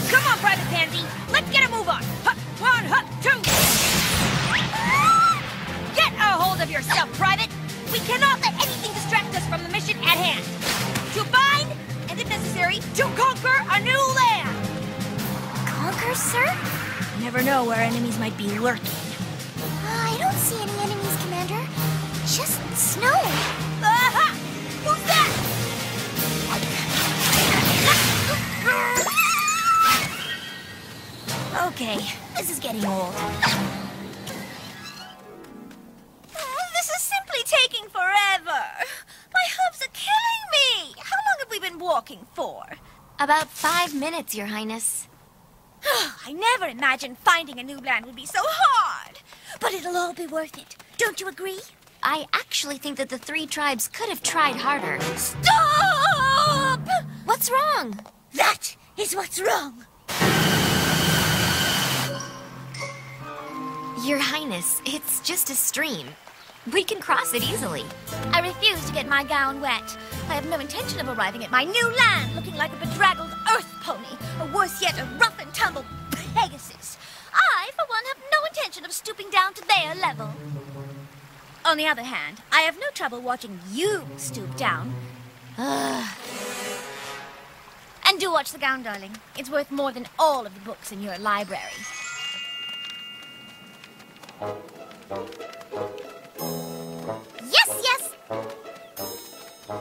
Come on, Private Pansy. Let's get a move on. Hup, one, hup, two. Get a hold of yourself, Private. We cannot let anything distract us from the mission at hand. To find, and if necessary, to conquer a new land. Conquer, sir? Never know where enemies might be lurking. I don't see any enemies, Commander. Just snow. Aha! Who's that? Okay, this is getting old. This is simply taking forever. My hooves are killing me. How long have we been walking for? About 5 minutes, Your Highness. I never imagined finding a new land would be so hard. But it'll all be worth it. Don't you agree? I actually think that the 3 tribes could have tried harder. Stop! What's wrong? That is what's wrong. Your Highness, it's just a stream. We can cross it easily. I refuse to get my gown wet. I have no intention of arriving at my new land looking like a bedraggled earth pony, or worse yet, a rough and tumble Pegasus. I, for one, have no intention of stooping down to their level. On the other hand, I have no trouble watching you stoop down. And do watch the gown, darling. It's worth more than all of the books in your library. Yes!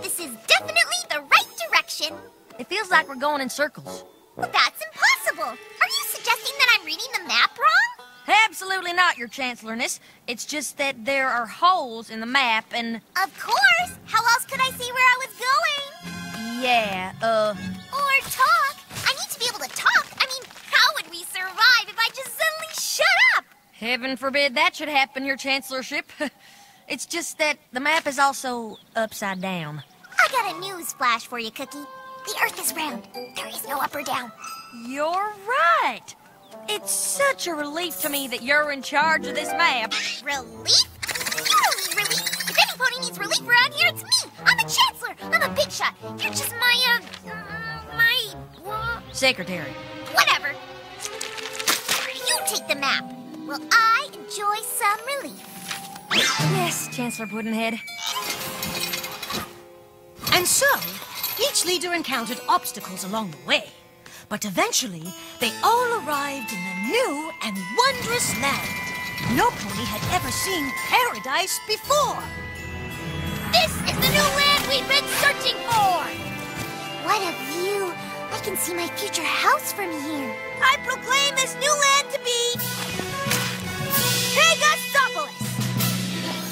This is definitely the right direction. It feels like we're going in circles. But that's impossible. Are you suggesting that I'm reading the map wrong? Absolutely not, Your Chancellorness. It's just that there are holes in the map and... Of course! How else could I see where I was going? Yeah, Or talk. I need to be able to talk. I mean, how would we survive if I just suddenly shut up? Heaven forbid that should happen, Your Chancellorship. It's just that the map is also upside down. I got a news flash for you, Cookie. The Earth is round. There is no up or down. You're right. It's such a relief to me that you're in charge of this map. Relief? You don't need relief. If any pony needs relief around here, it's me. I'm a chancellor. I'm a big shot. You're just Secretary. Whatever. You take the map. Will I enjoy some relief? Yes, Chancellor Puddinhead. And so, each leader encountered obstacles along the way. But eventually, they all arrived in a new and wondrous land. No pony had ever seen paradise before. This is the new land we've been searching for! What a view! I can see my future house from here. I proclaim this new land to be... Pegasopolis!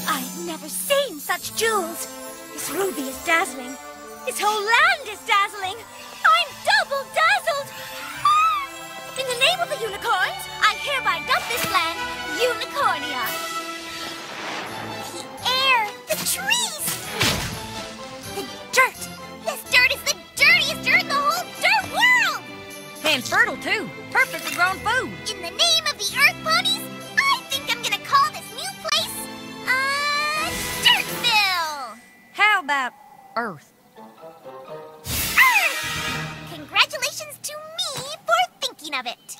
I've never seen such jewels. This ruby is dazzling. This whole land is dazzling. I'm double dazzled! In the name of the unicorns, I hereby dub this land Unicornia. The air, the trees, the dirt. This dirt is the dirtiest dirt in the whole dirt world. And fertile, too. Perfectly grown food. In the name of the Earth Ponies, I think I'm gonna call this new place, Dirtville. How about Earth? Earth! Congratulations to me for thinking of it.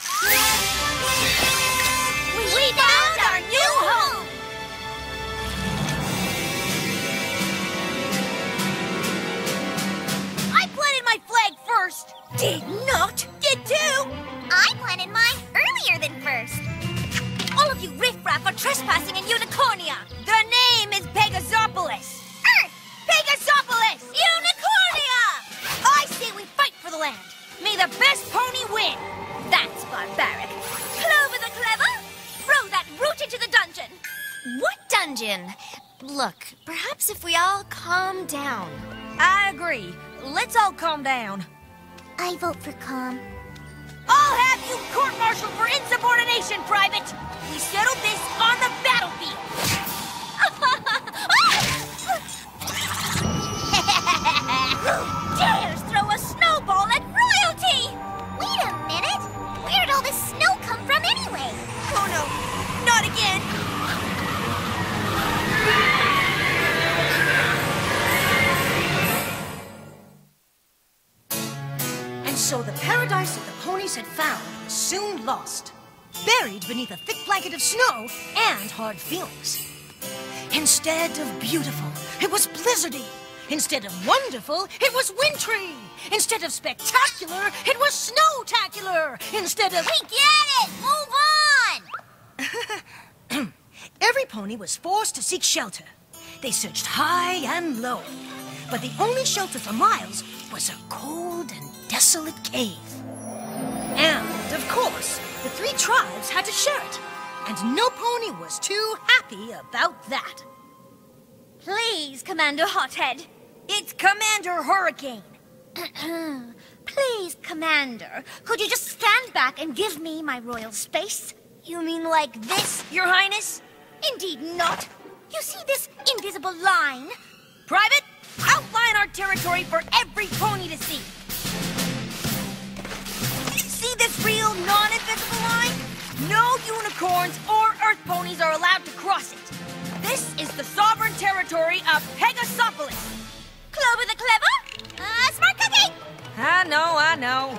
We found our new home. I planted my flag first. Did not. Did too. I planted mine earlier than first. All of you riffraff are trespassing in Unicornia. The name is Pegasopolis. Earth! Pegasopolis! Unicornia! I say we fight for the land. May the best pony win. That's barbaric. Clover the clever, throw that root into the dungeon. What dungeon? Look, perhaps if we all calm down. I agree. Let's all calm down. I vote for calm. I'll have you court-martialed for insubordination, Private. We settled this on the battlefield. Who dares throw a snowball at royalty? Wait a minute. Where did all this snow come from anyway? Oh no, not again. paradise that the ponies had found was soon lost, buried beneath a thick blanket of snow and hard feelings. Instead of beautiful, it was blizzardy. Instead of wonderful, it was wintry. Instead of spectacular, it was snowtacular. Instead of... We get it! Move on! Every pony was forced to seek shelter. They searched high and low. But the only shelter for miles was a cold and desolate cave. And, of course, the three tribes had to share it. And no pony was too happy about that. Please, Commander Hothead. It's Commander Hurricane. Please, Commander, could you just stand back and give me my royal space? You mean like this, Your Highness? Indeed not. You see this invisible line? Private, outline our territory for every pony to see. See this real non-invisible line? No unicorns or earth ponies are allowed to cross it. This is the sovereign territory of Pegasopolis. Clover the Clever? Smart Cookie! I know.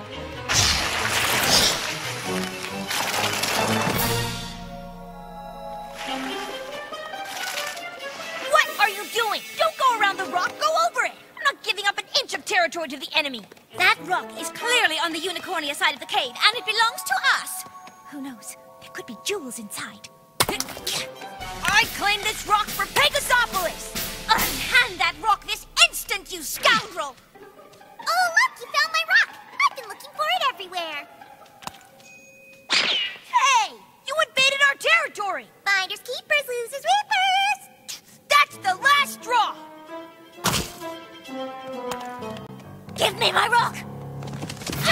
What are you doing? Don't go around the rock, go over it. I'm not giving up an inch of territory to the enemy. That rock is clearly on the Unicornia side of the cave, and it belongs to us. Who knows? There could be jewels inside. I claim this rock for Pegasopolis. Unhand that rock this instant, you scoundrel! Oh, look! You found my rock! I've been looking for it everywhere. Hey! You invaded our territory! Finders keepers, losers reapers! That's the last straw! Give me my rock! A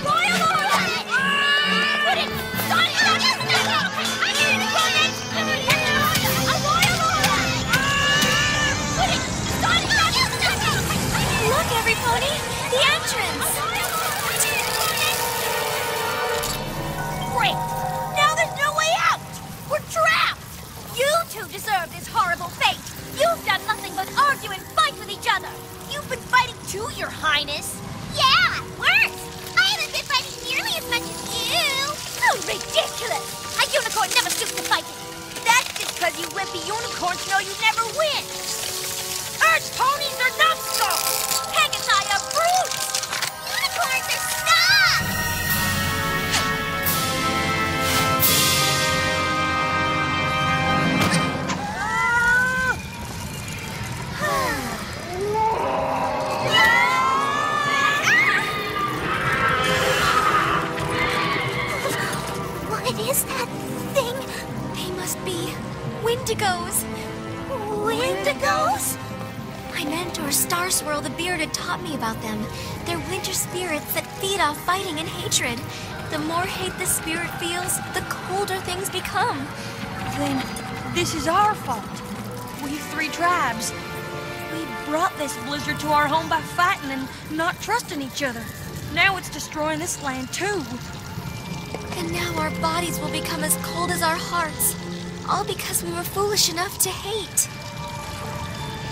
royal order! Put it! Look, every pony! The entrance! Great! Now there's no way out! We're trapped! You two deserve this horrible fate! You've done nothing but argue and fight with each other! You've been fighting too, Your Highness! Yeah, worse! I haven't been fighting nearly as much as you! Oh, ridiculous! A unicorn never stoops to fighting! That's just because you wimpy unicorns know you never win! Earth ponies are numbskulls! Pegasi are brutes! Unicorns are stuck! What is that thing? They must be Wendigos. Wendigos? My mentor, Star Swirl the Beard, had taught me about them. They're winter spirits that feed off fighting and hatred. The more hate the spirit feels, the colder things become. Then this is our fault. We three tribes. We brought this blizzard to our home by fighting and not trusting each other. Now it's destroying this land too. And now our bodies will become as cold as our hearts. All because we were foolish enough to hate.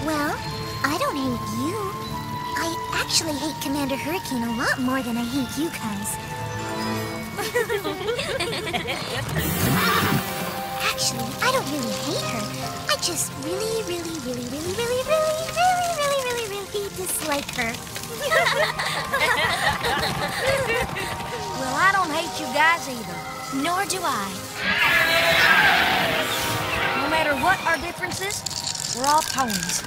Well, I don't hate you. I actually hate Commander Hurricane a lot more than I hate you guys. Actually, I don't really hate her. I just really dislike her. Well, I don't hate you guys either. Nor do I. No matter what our differences, we're all ponies.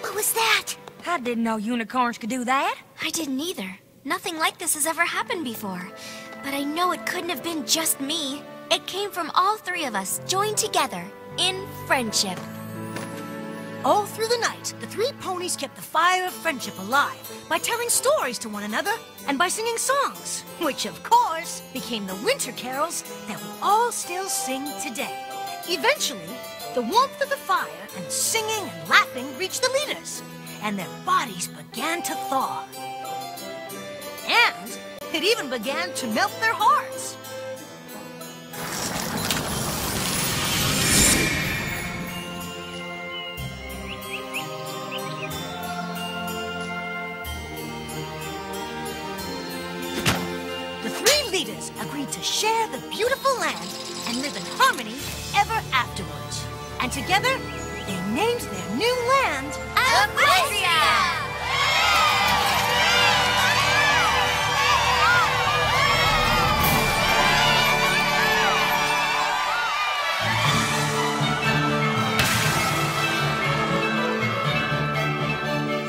What was that? I didn't know unicorns could do that. I didn't either. Nothing like this has ever happened before. But I know it couldn't have been just me. It came from all three of us, joined together, in friendship. All through the night, the three ponies kept the fire of friendship alive by telling stories to one another and by singing songs, which of course became the winter carols that we all still sing today. Eventually, The warmth of the fire and singing and laughing reached the leaders, and their bodies began to thaw. And it even began to melt their hearts. The three leaders agreed to share the beautiful land and live in harmony ever afterwards. And together, they named their new land Equestria!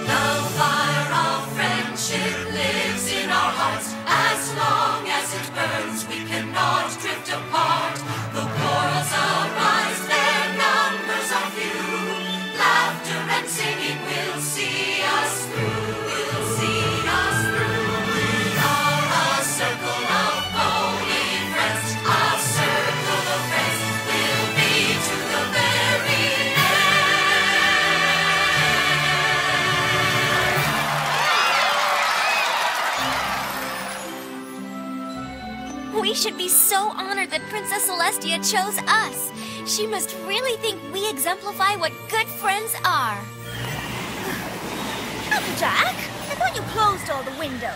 The fire of friendship lives in our hearts. As long as it burns, we cannot drift apart. The quarrels arise, their numbers are few. Laughter and singing will see us through. Will see us through. We are a circle of holy friends. A circle of friends will be to the very We should be so honored that Princess Celestia chose us. She must really think we exemplify what good friends are. Jack, I thought you closed all the windows.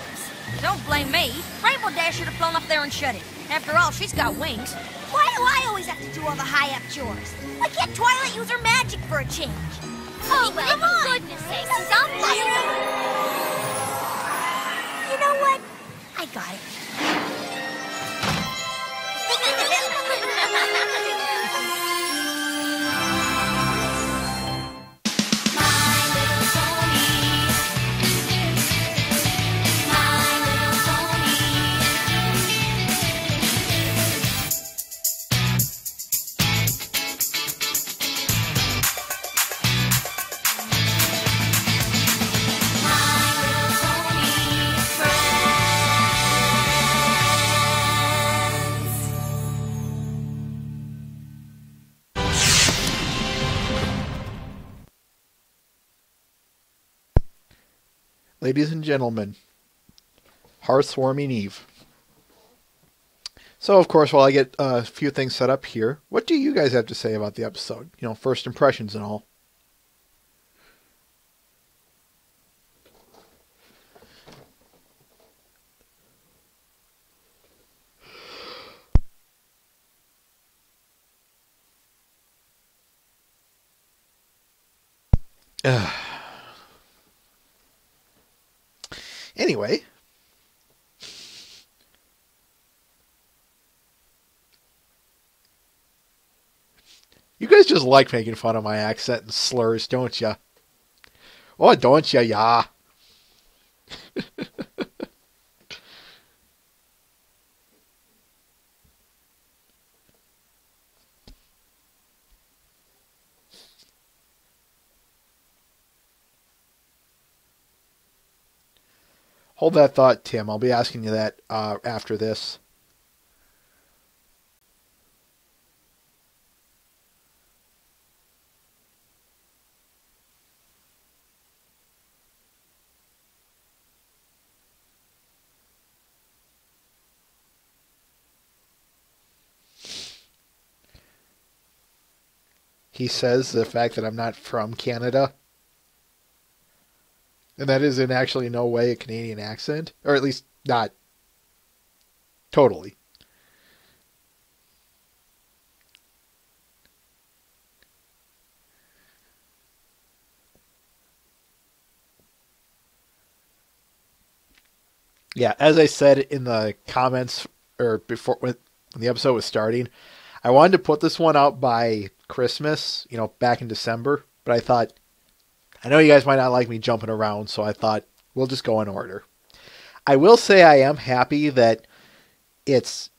Don't blame me. Rainbow Dash should have flown up there and shut it. After all, she's got wings. Why do I always have to do all the high-up chores? Why can't Twilight use her magic for a change? Oh, well, for goodness sake, stop listening. You know what? I got it. Ladies and gentlemen, Hearthwarming Eve. So, of course, while I get a few things set up here, what do you guys have to say about the episode? You know, first impressions and all. Anyway, you guys just like making fun of my accent and slurs, don't ya? Oh, don't ya, yeah. Hold that thought, Tim. I'll be asking you that after this. He says the fact that I'm not from Canada. And that is in actually no way a Canadian accent. Or at least not totally. Yeah, as I said in the comments, or before when the episode was starting, I wanted to put this one out by Christmas, you know, back in December. But I thought, I know you guys might not like me jumping around, so I thought we'll just go in order. I will say I am happy that it's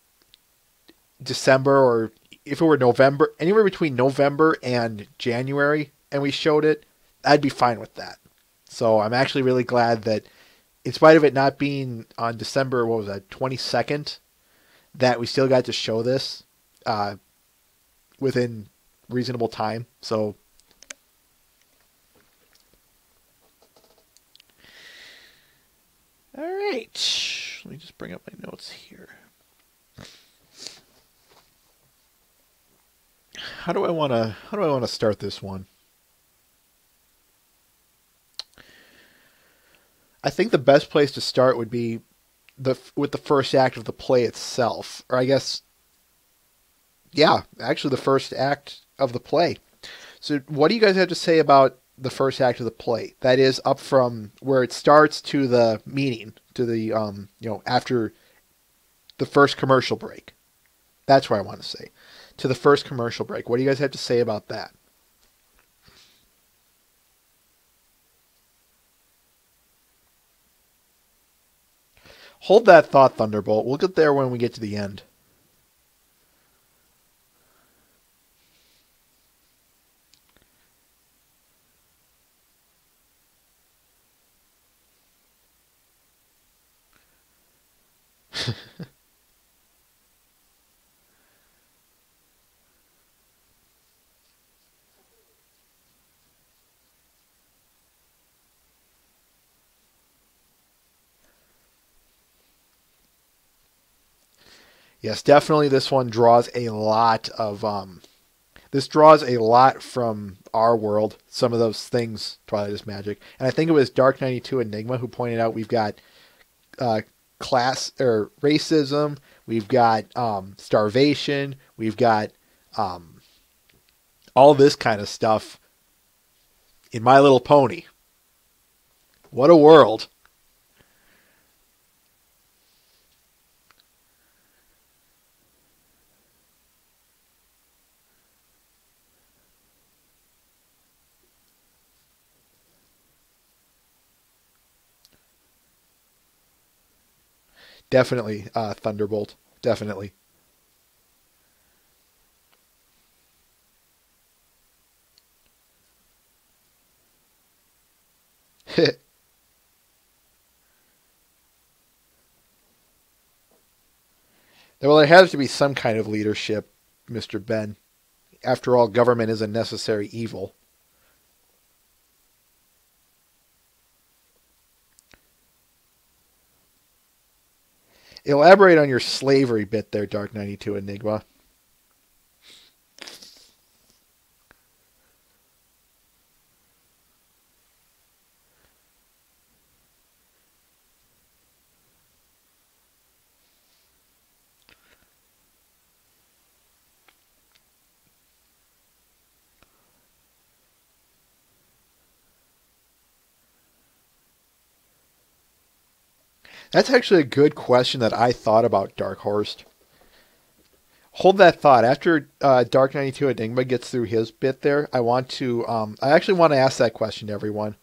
December, or if it were November, anywhere between November and January, and we showed it, I'd be fine with that. So I'm actually really glad that, in spite of it not being on December, what was that, 22nd, that we still got to show this within reasonable time. So, all right. Let me just bring up my notes here. How do I want to start this one? I think the best place to start would be with the first act of the play itself, or I guess, yeah, actually the first act of the play. So, what do you guys have to say about the first act of the play? That is up from where it starts to the meeting, to the after the first commercial break. That's what I want to say. To the first commercial break. What do you guys have to say about that? Hold that thought, Thunderbolt. We'll get there when we get to the end. Yes, definitely this one draws a lot of this draws a lot from our world, some of those things, Twilight is Magic. And I think it was Dark 92 Enigma who pointed out we've got class or racism, we've got starvation, we've got all this kind of stuff in My Little Pony. What a world. Definitely, Thunderbolt. Definitely. Well, there has to be some kind of leadership, Mr. Ben. After all, government is a necessary evil. Elaborate on your slavery bit there, Dark 92 Enigma. That's actually a good question that I thought about, Dark Horse. Hold that thought. After Dark 92 Enigma gets through his bit there, I actually want to ask that question to everyone.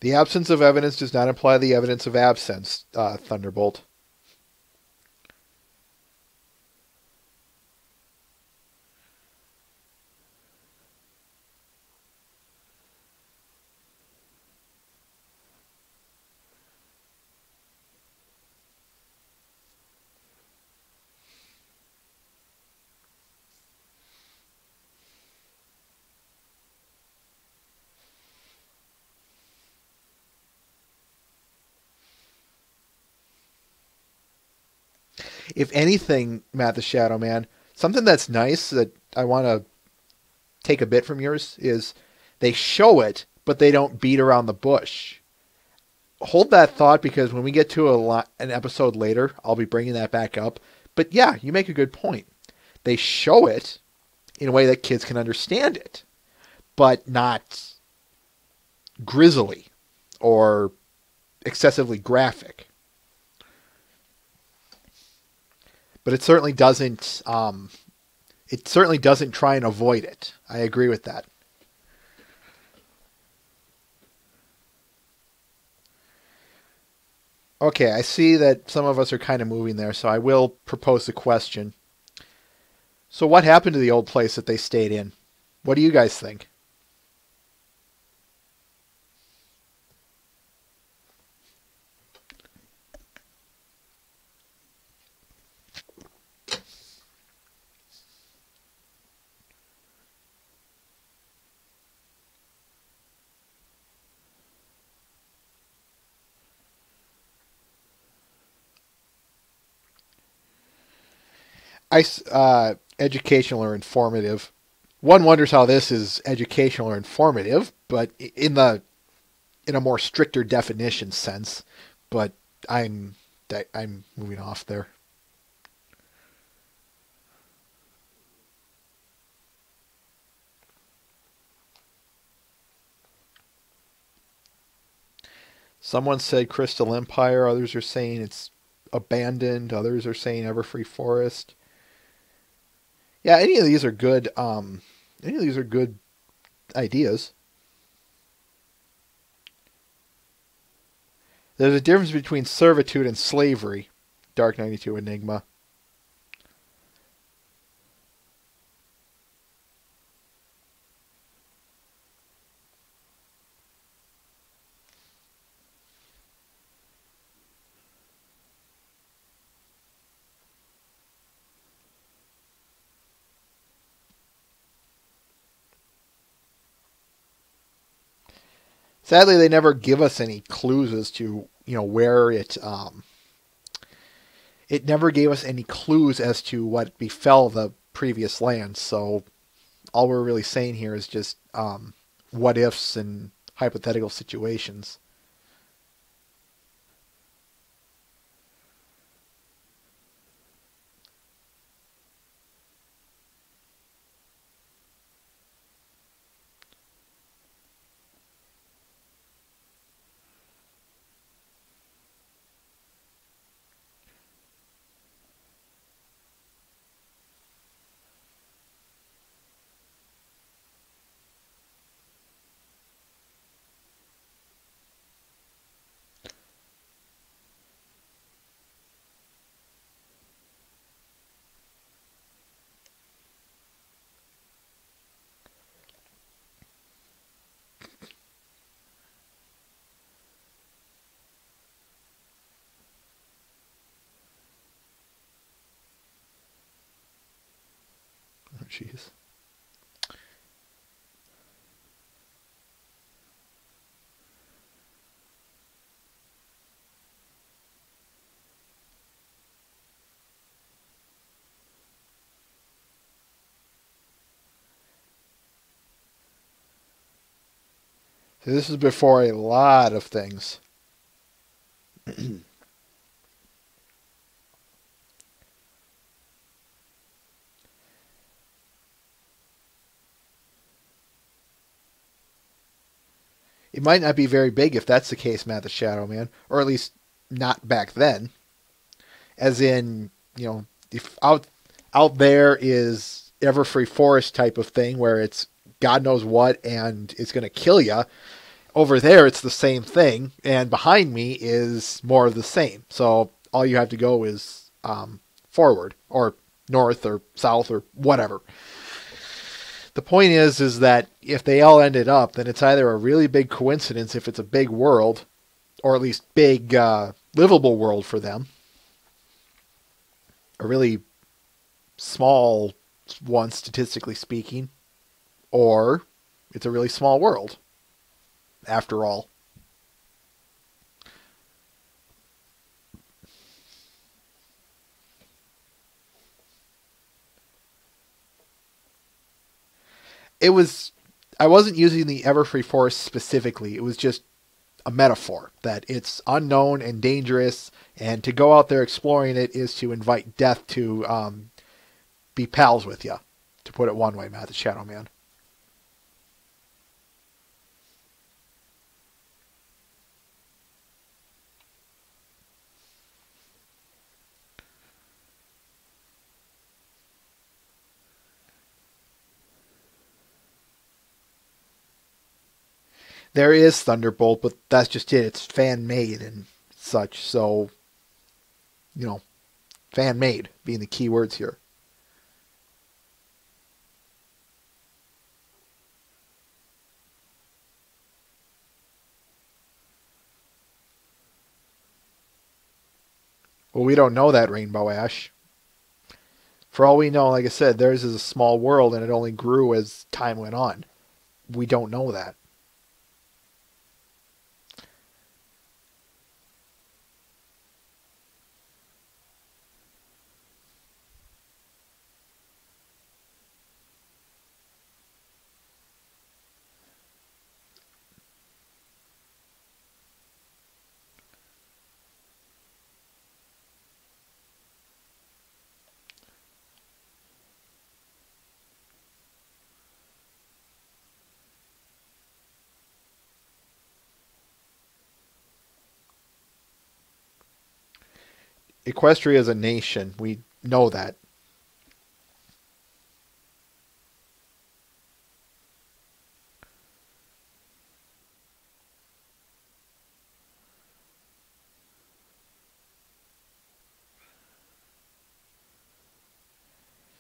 The absence of evidence does not imply the evidence of absence, Thunderbolt. If anything, Matt the Shadow Man, something that's nice that I want to take a bit from yours is they show it, but they don't beat around the bush. Hold that thought, because when we get to an episode later, I'll be bringing that back up. But yeah, you make a good point. They show it in a way that kids can understand it, but not grisly or excessively graphic. But it certainly doesn't. It certainly doesn't try and avoid it. I agree with that. Okay, I see that some of us are kind of moving there, so I will propose the question. So what happened to the old place that they stayed in? What do you guys think? Educational or informative. One wonders how this is educational or informative, but in a more stricter definition sense. But I'm moving off there. Someone said Crystal Empire. Others are saying it's abandoned. Others are saying Everfree Forest. Yeah, any of these are good. Any of these are good ideas. There's a difference between servitude and slavery. Dark 92 Enigma. Sadly, they never give us any clues as to, where it never gave us any clues as to what befell the previous lands. So all we're really saying here is just what ifs and hypothetical situations. Oh, jeez. So this is before a lot of things. It might not be very big if that's the case, Matt the Shadow Man, or at least not back then. As in, if out there is Everfree Forest type of thing where it's God knows what and it's going to kill you. Over there, it's the same thing, and behind me is more of the same. So all you have to go is forward, or north, or south, or whatever. The point is that if they all ended up, then it's either a really big coincidence if it's a big world, or at least big livable world for them, a really small one statistically speaking, or it's a really small world, after all. I wasn't using the Everfree Forest specifically. It was just a metaphor that it's unknown and dangerous, and to go out there exploring it is to invite death to be pals with you, to put it one way, Matt the Shadow Man. There is Thunderbolt, but that's just it. It's fan-made and such, so, fan-made being the key words here. Well, we don't know that, Rainbow Ash. For all we know, like I said, theirs is a small world and it only grew as time went on. We don't know that. Equestria is a nation. We know that.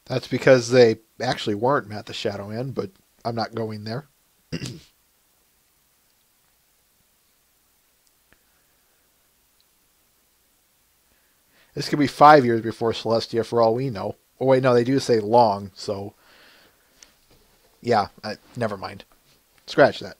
That's because they actually weren't Matt the Shadow Man, but I'm not going there. This could be 5 years before Celestia for all we know. Oh, wait, no, they do say long, so... Yeah, never mind. Scratch that.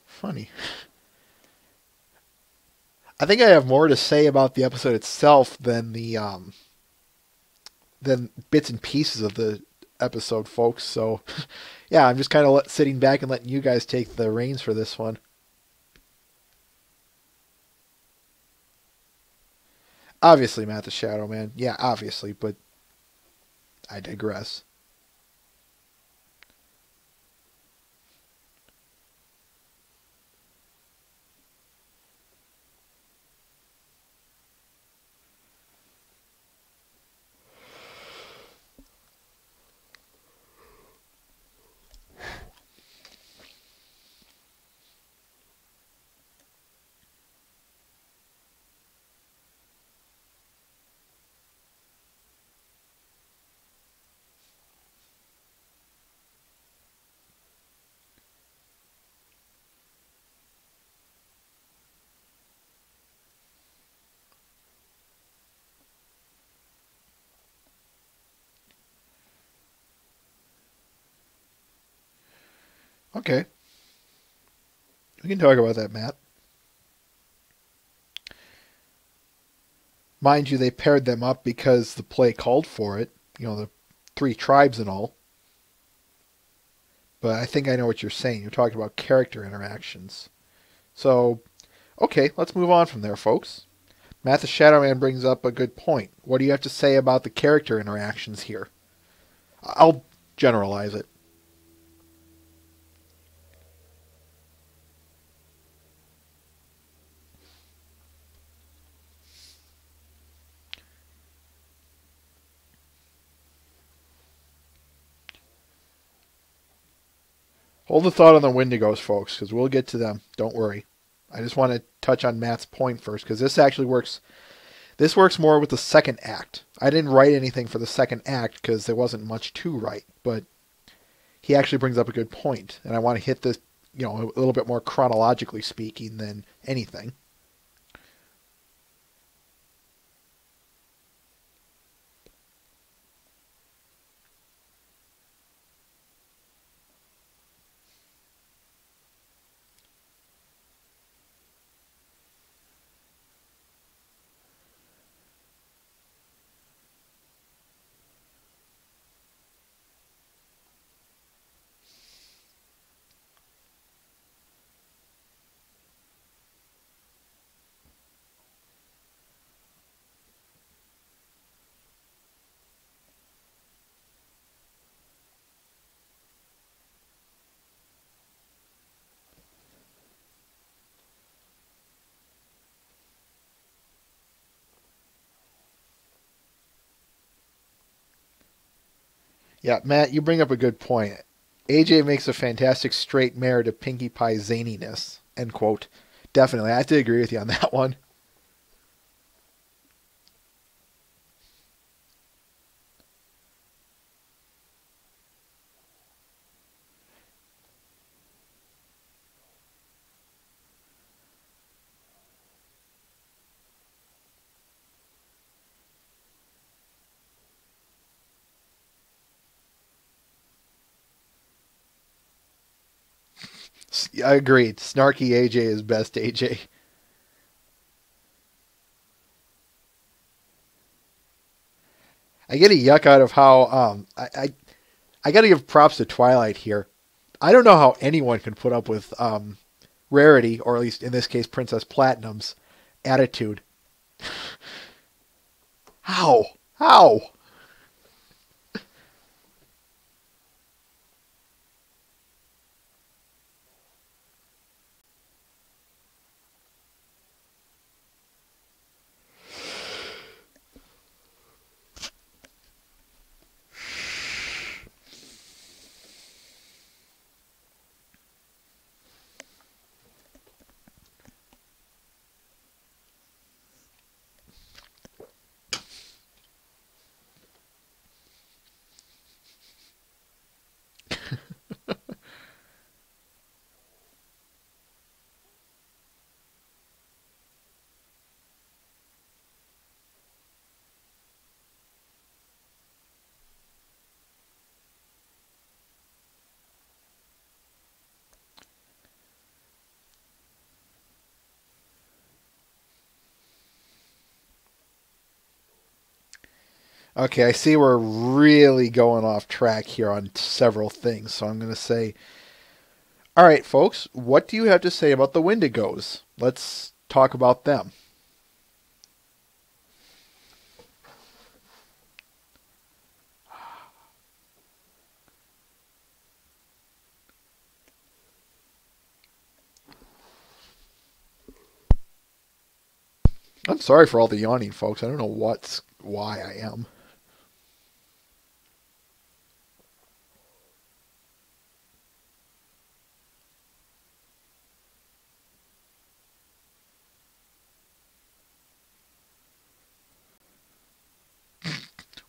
Funny. I think I have more to say about the episode itself than the than bits and pieces of the episode, folks. So, yeah, I'm just kind of sitting back and letting you guys take the reins for this one. Obviously, Matt the Shadow Man. Yeah, obviously, but I digress. Okay. We can talk about that, Matt. Mind you, they paired them up because the play called for it. You know, the 3 tribes and all. But I think I know what you're saying. You're talking about character interactions. So, okay, let's move on from there, folks. Matt the Shadow Man brings up a good point. What do you have to say about the character interactions here? I'll generalize it. Hold the thought on the Wendigos, folks, because we'll get to them. Don't worry. I just want to touch on Matt's point first, because this actually works. This works more with the second act. I didn't write anything for the second act because there wasn't much to write, but he actually brings up a good point, and I want to hit this, you know, a little bit more chronologically speaking than anything. Yeah, Matt, you bring up a good point. AJ makes a fantastic straight mare to Pinkie Pie zaniness. End quote. Definitely. I have to agree with you on that one. Agreed. Snarky AJ is best AJ. I get a yuck out of how I got to give props to Twilight here. I don't know how anyone can put up with Rarity, or at least in this case Princess Platinum's attitude. How? How? Okay, I see we're really going off track here on several things, so I'm going to say, all right, folks, what do you have to say about the Wendigos? Let's talk about them. I'm sorry for all the yawning, folks. I don't know why I am.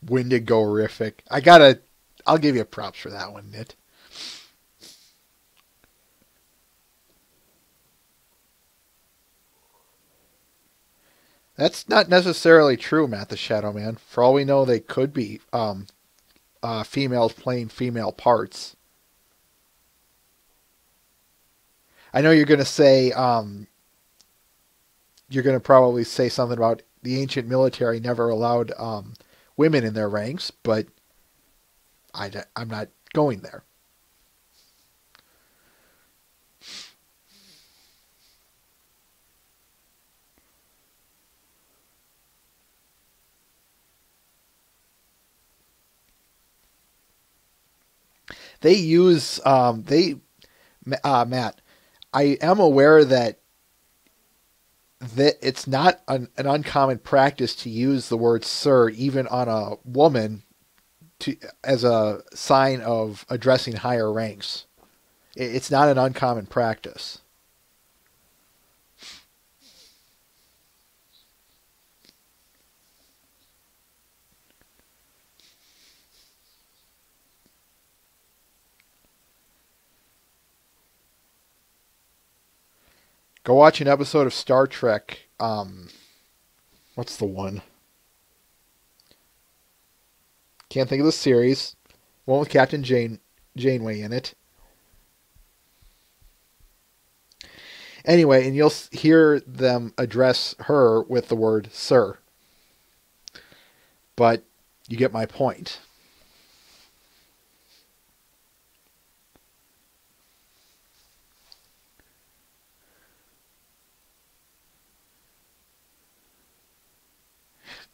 Wendigo-rific. I'll give you props for that one, Nit. That's not necessarily true, Matt the Shadow Man. For all we know, they could be females playing female parts. I know you're going to say, you're going to probably say something about the ancient military never allowed women in their ranks, but I'm not going there. They use Matt. I am aware that it's not an uncommon practice to use the word "sir" even on a woman as a sign of addressing higher ranks. It's not an uncommon practice. Go watch an episode of Star Trek. What's the one? Can't think of the series. One with Captain Janeway in it. Anyway, and you'll hear them address her with the word "sir." But you get my point.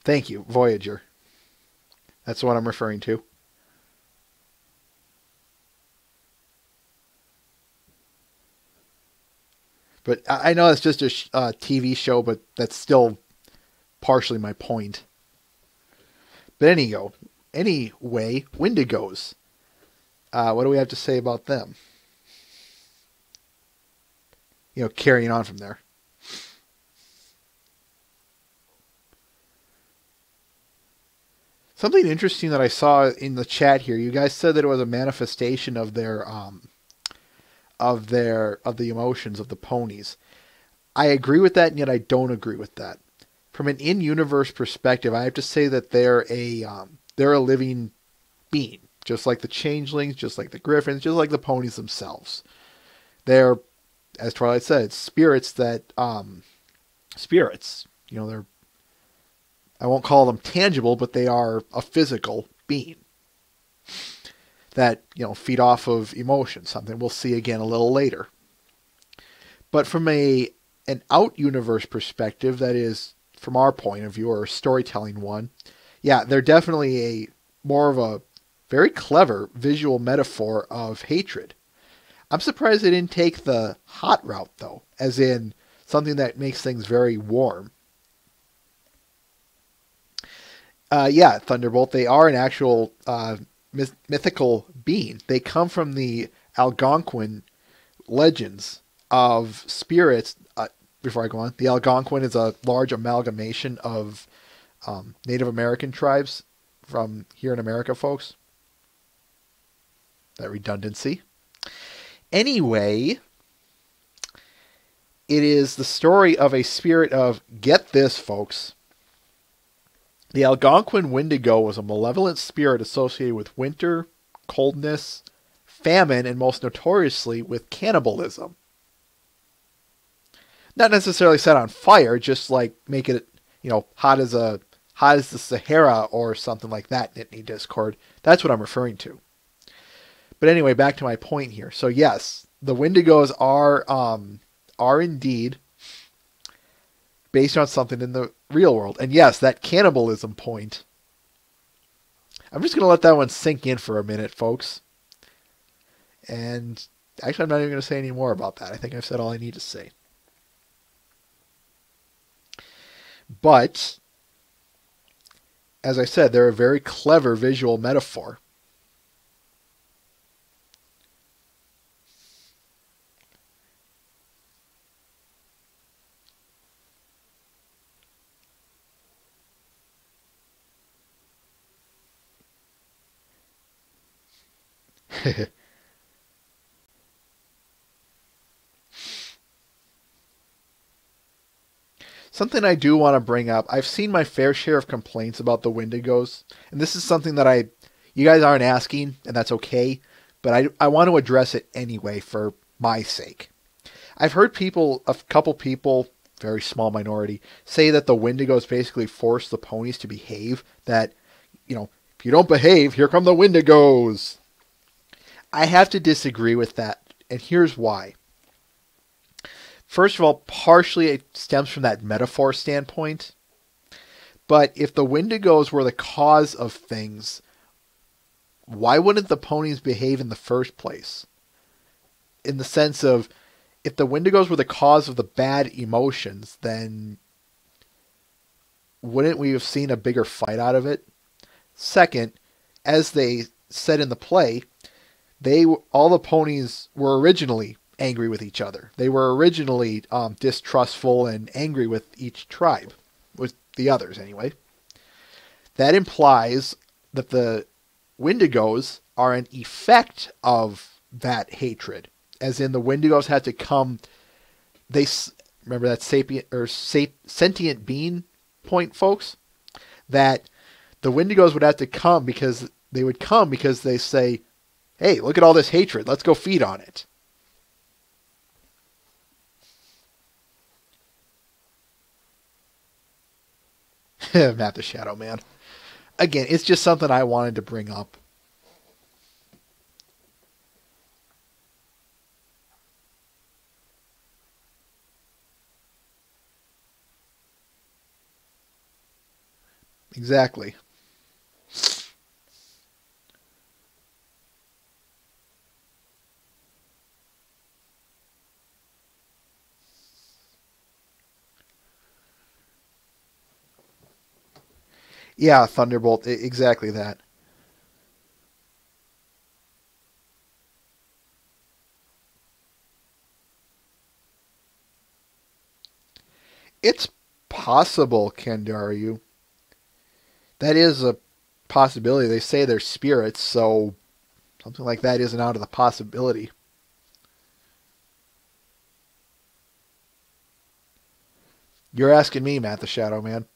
Thank you, Voyager. That's what I'm referring to. But I know it's just a TV show, but that's still partially my point. But anyhow, Anyway, Wendigos. What do we have to say about them? Carrying on from there. Something interesting that I saw in the chat here. You guys said that it was a manifestation of the emotions of the ponies. I agree with that, and yet I don't agree with that. From an in-universe perspective, I have to say that they're a living being, just like the changelings, just like the griffins, just like the ponies themselves. They're, as Twilight said, spirits that they're, I won't call them tangible, but they are a physical being that, feed off of emotion, something we'll see again a little later. But from an out-universe perspective, that is, from our point of view, or a storytelling one, yeah, they're definitely more of a very clever visual metaphor of hatred. I'm surprised they didn't take the hot route, though, as in something that makes things very warm. Yeah, Thunderbolt, they are an actual mythical being. They come from the Algonquin legends of spirits. Before I go on, the Algonquin is a large amalgamation of Native American tribes from here in America, folks. That redundancy. Anyway, it is the story of a spirit of, get this, folks, the Algonquin Wendigo was a malevolent spirit associated with winter, coldness, famine, and most notoriously with cannibalism. Not necessarily set on fire, just like make it, hot as the Sahara or something like that, Nittany Discord. That's what I'm referring to. But anyway, back to my point here. So yes, the Wendigos are indeed based on something in the real world. And yes, that cannibalism point, I'm just going to let that one sink in for a minute, folks. And actually, I'm not even going to say any more about that. I think I've said all I need to say. But, as I said, they're a very clever visual metaphor. Something I do want to bring up, I've seen my fair share of complaints about the Wendigos, and this is something that you guys aren't asking, and that's okay, but I want to address it anyway for my sake. I've heard a couple people, very small minority, say that the Wendigos basically force the ponies to behave, that, if you don't behave, here come the Wendigos. I have to disagree with that, and here's why. First of all, partially it stems from that metaphor standpoint. But if the Wendigos were the cause of things, why wouldn't the ponies behave in the first place? In the sense of, if the Wendigos were the cause of the bad emotions, then wouldn't we have seen a bigger fight out of it? Second, as they said in the play, all the ponies were originally angry with each other. They were originally distrustful and angry with each tribe, with the others anyway. That implies that the Wendigos are an effect of that hatred, as in the Wendigos had to come. Remember that sentient being point, folks. That the Wendigos would have to come because they say, "Hey, look at all this hatred. Let's go feed on it." Matt the Shadow Man. Again, it's just something I wanted to bring up. Exactly. Yeah, Thunderbolt, exactly that. It's possible, Kandaryu. That is a possibility. They say they're spirits, so something like that isn't out of the possibility. You're asking me, Matt the Shadow Man.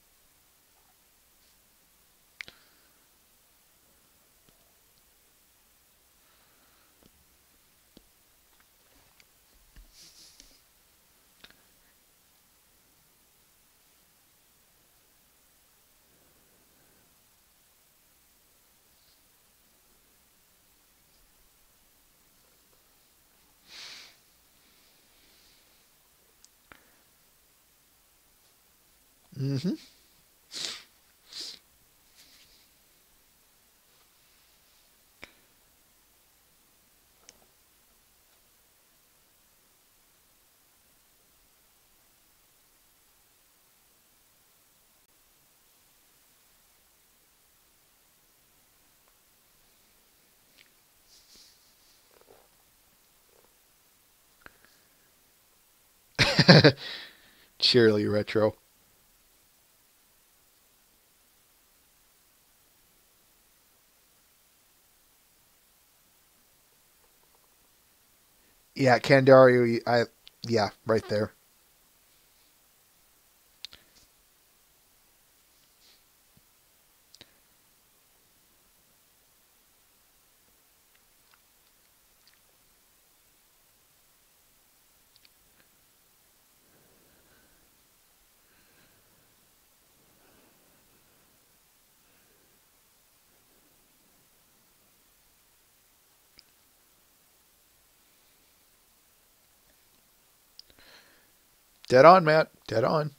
Mm-hmm. Cheerily retro. Yeah, Kandaryu, yeah, right there. Dead on, Matt. Dead on.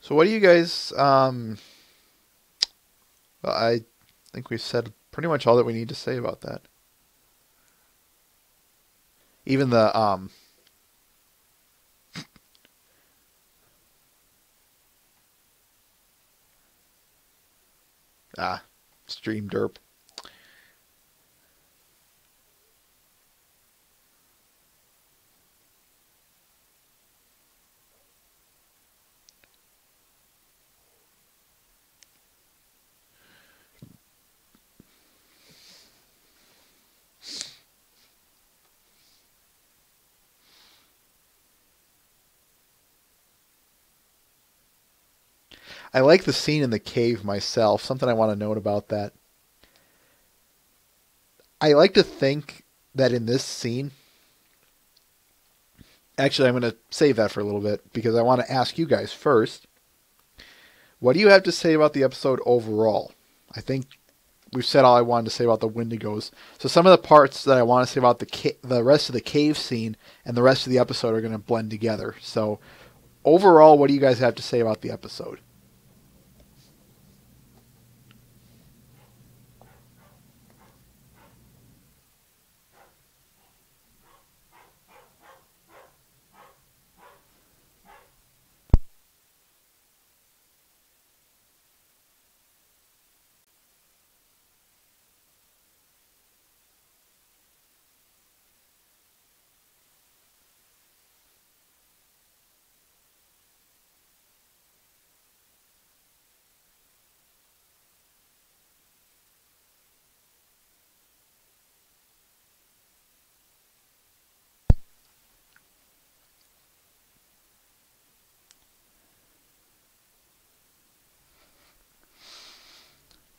So what do you guys, well, I think we've said pretty much all that we need to say about that. Even the, stream derp. I like the scene in the cave myself. Something I want to note about that. I like to think that in this scene, actually, I'm going to save that for a little bit because I want to ask you guys first. What do you have to say about the episode overall? I think we've said all I wanted to say about the Wendigos. So some of the parts that I want to say about the rest of the cave scene and the rest of the episode are going to blend together. So overall, what do you guys have to say about the episode?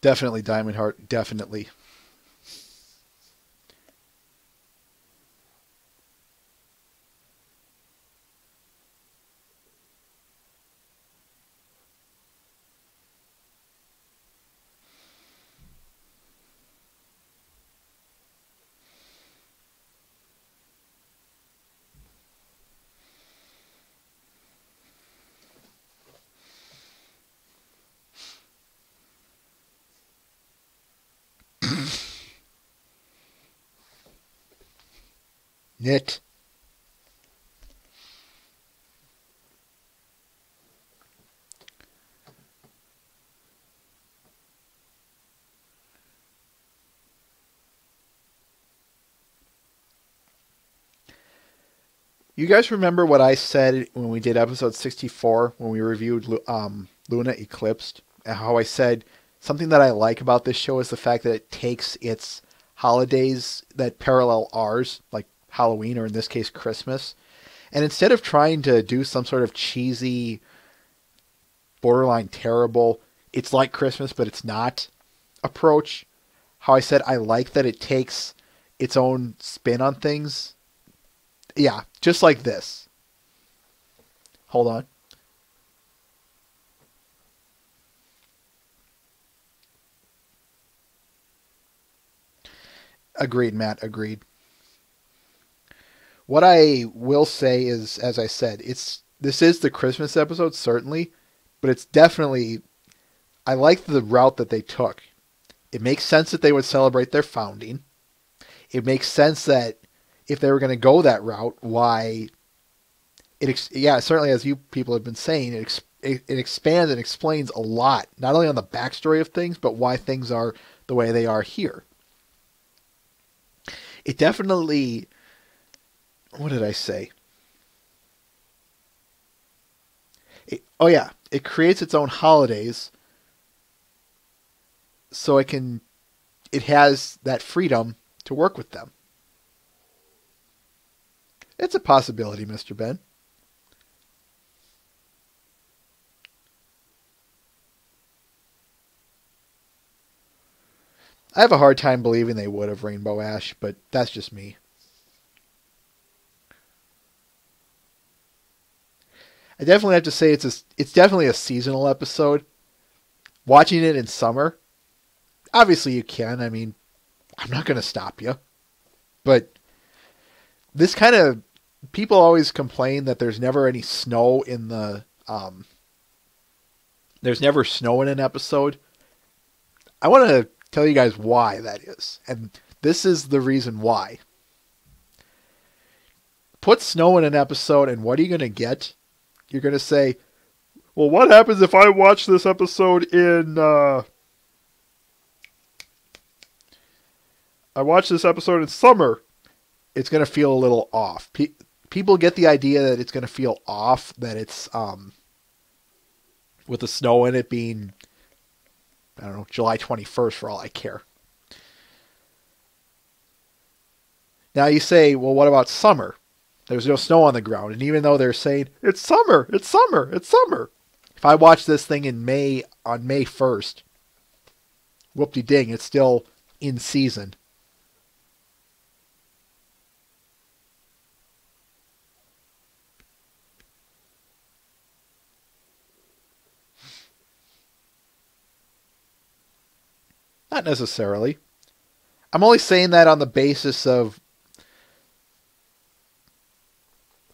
Definitely Diamond Heart. Definitely. Knit. You guys remember what I said when we did episode 64 when we reviewed Luna Eclipsed? And how I said something that I like about this show is the fact that it takes its holidays that parallel ours, like Halloween or in this case Christmas, and instead of trying to do some sort of cheesy, borderline terrible, it's like Christmas but it's not approach, how I said I like that it takes its own spin on things. Yeah, just like this. Hold on. Agreed, Matt. Agreed. What I will say is, as I said, this is the Christmas episode, certainly, but it's definitely, I like the route that they took. It makes sense that they would celebrate their founding. It makes sense that if they were going to go that route, why certainly, as you people have been saying, it expands and explains a lot, not only on the backstory of things, but why things are the way they are here. It definitely, what did I say? It creates its own holidays, so it has that freedom to work with them. It's a possibility, Mr. Ben. I have a hard time believing they would have Rainbow Ash, but that's just me. I definitely have to say it's definitely a seasonal episode. Watching it in summer, obviously you can. I mean, I'm not going to stop you. But this kind of, people always complain that there's never any snow in the, there's never snow in an episode. I want to tell you guys why that is. And this is the reason why. Put snow in an episode and what are you going to get? You're going to say, well, what happens if I watch this episode in, I watch this episode in summer? It's going to feel a little off. People get the idea that it's going to feel off, that it's, with the snow in it being, I don't know, July 21st for all I care. Now you say, well, what about summer? There's no snow on the ground. And even though they're saying, it's summer, it's summer, it's summer. If I watch this thing in May, on May 1st, whoop-de-ding, it's still in season. Not necessarily. I'm only saying that on the basis of,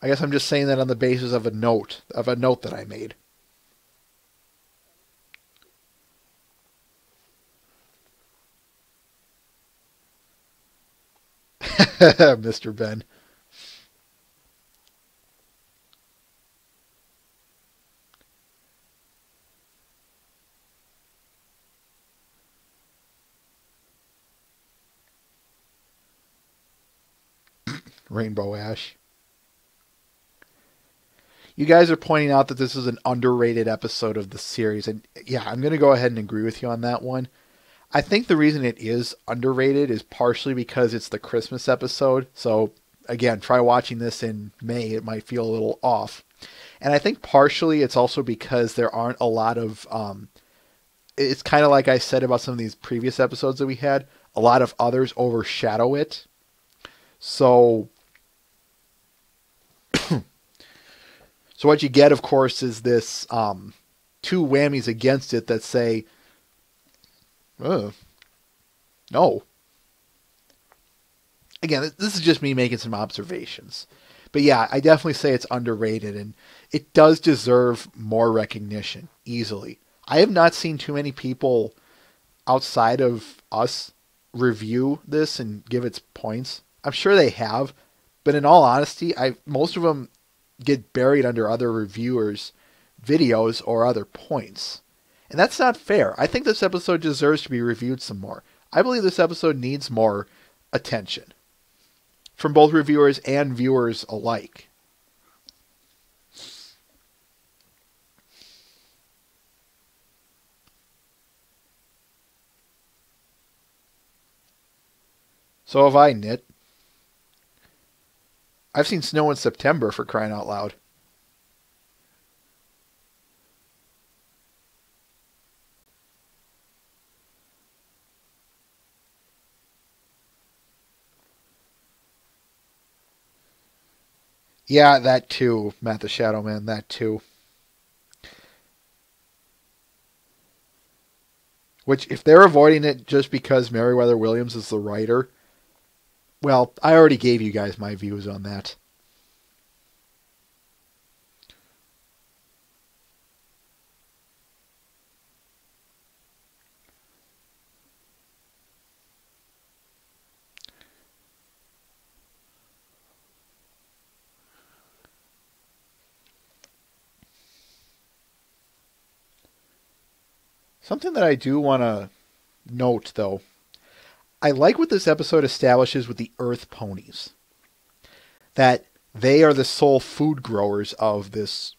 I guess I'm just saying that on the basis of a note that I made. Mr. Ben. Rainbow Ash. You guys are pointing out that this is an underrated episode of the series, and yeah, I'm going to go ahead and agree with you on that one. I think the reason it is underrated is partially because it's the Christmas episode, so again, try watching this in May, it might feel a little off. And I think partially it's also because there aren't a lot of, it's kind of like I said about some of these previous episodes that we had, a lot of others overshadow it. So what you get, of course, is this two whammies against it that say, no. Again, this is just me making some observations. But yeah, I definitely say it's underrated, and it does deserve more recognition, easily. I have not seen too many people outside of us review this and give its points. I'm sure they have, but in all honesty, most of them get buried under other reviewers' videos or other points. And that's not fair. I think this episode deserves to be reviewed some more. I believe this episode needs more attention from both reviewers and viewers alike. So have I, Knit. I've seen snow in September, for crying out loud. Yeah, that too, Matt the Shadow Man, that too. Which, if they're avoiding it just because Meriwether Williams is the writer, well, I already gave you guys my views on that. Something that I do want to note, though, I like what this episode establishes with the Earth ponies. That they are the sole food growers of this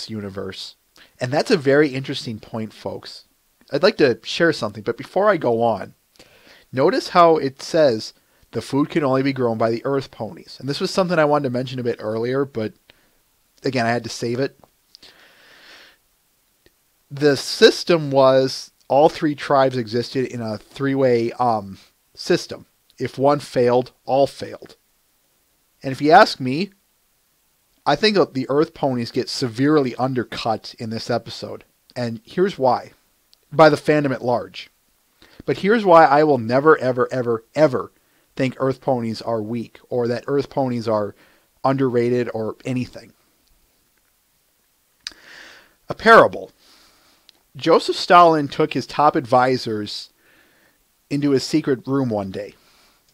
universe. And that's a very interesting point, folks. I'd like to share something, but before I go on, notice how it says the food can only be grown by the Earth ponies. And this was something I wanted to mention a bit earlier, but again, I had to save it. The system was all three tribes existed in a three-way system. If one failed, all failed. And if you ask me, I think the Earth ponies get severely undercut in this episode. And here's why. By the fandom at large. But here's why I will never, ever, ever, ever think Earth ponies are weak, or that Earth ponies are underrated, or anything. A parable. Joseph Stalin took his top advisors into his secret room one day,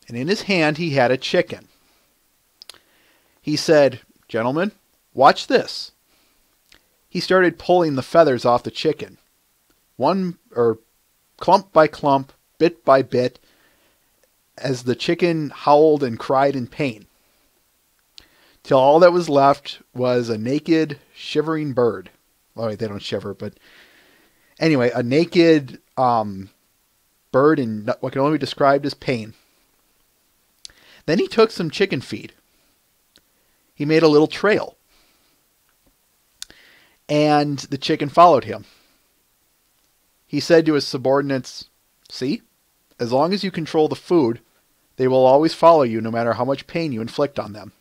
and in his hand he had a chicken. He said, "Gentlemen, watch this." He started pulling the feathers off the chicken, clump by clump, bit by bit, as the chicken howled and cried in pain, till all that was left was a naked, shivering bird. Well, wait, they don't shiver, but anyway, a naked bird in what can only be described as pain. Then he took some chicken feed. He made a little trail. And the chicken followed him. He said to his subordinates, "See, as long as you control the food, they will always follow you no matter how much pain you inflict on them."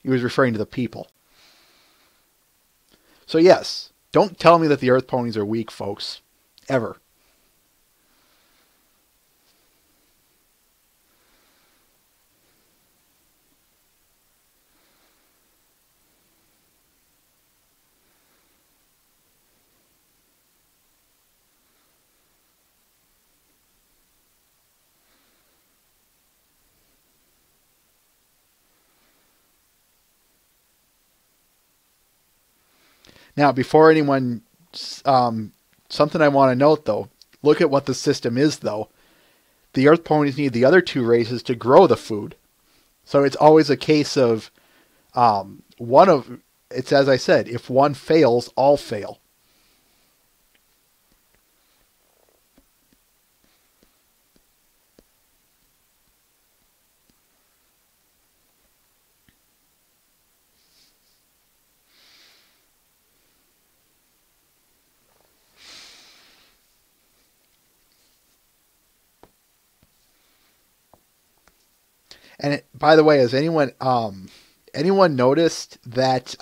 He was referring to the people. So yes, don't tell me that the Earth ponies are weak, folks. Ever. Now, before anyone, something I want to note, though, look at what the system is, though. The Earth ponies need the other two races to grow the food. So it's always a case of it's as I said, if one fails, all fail. And by the way, has anyone noticed that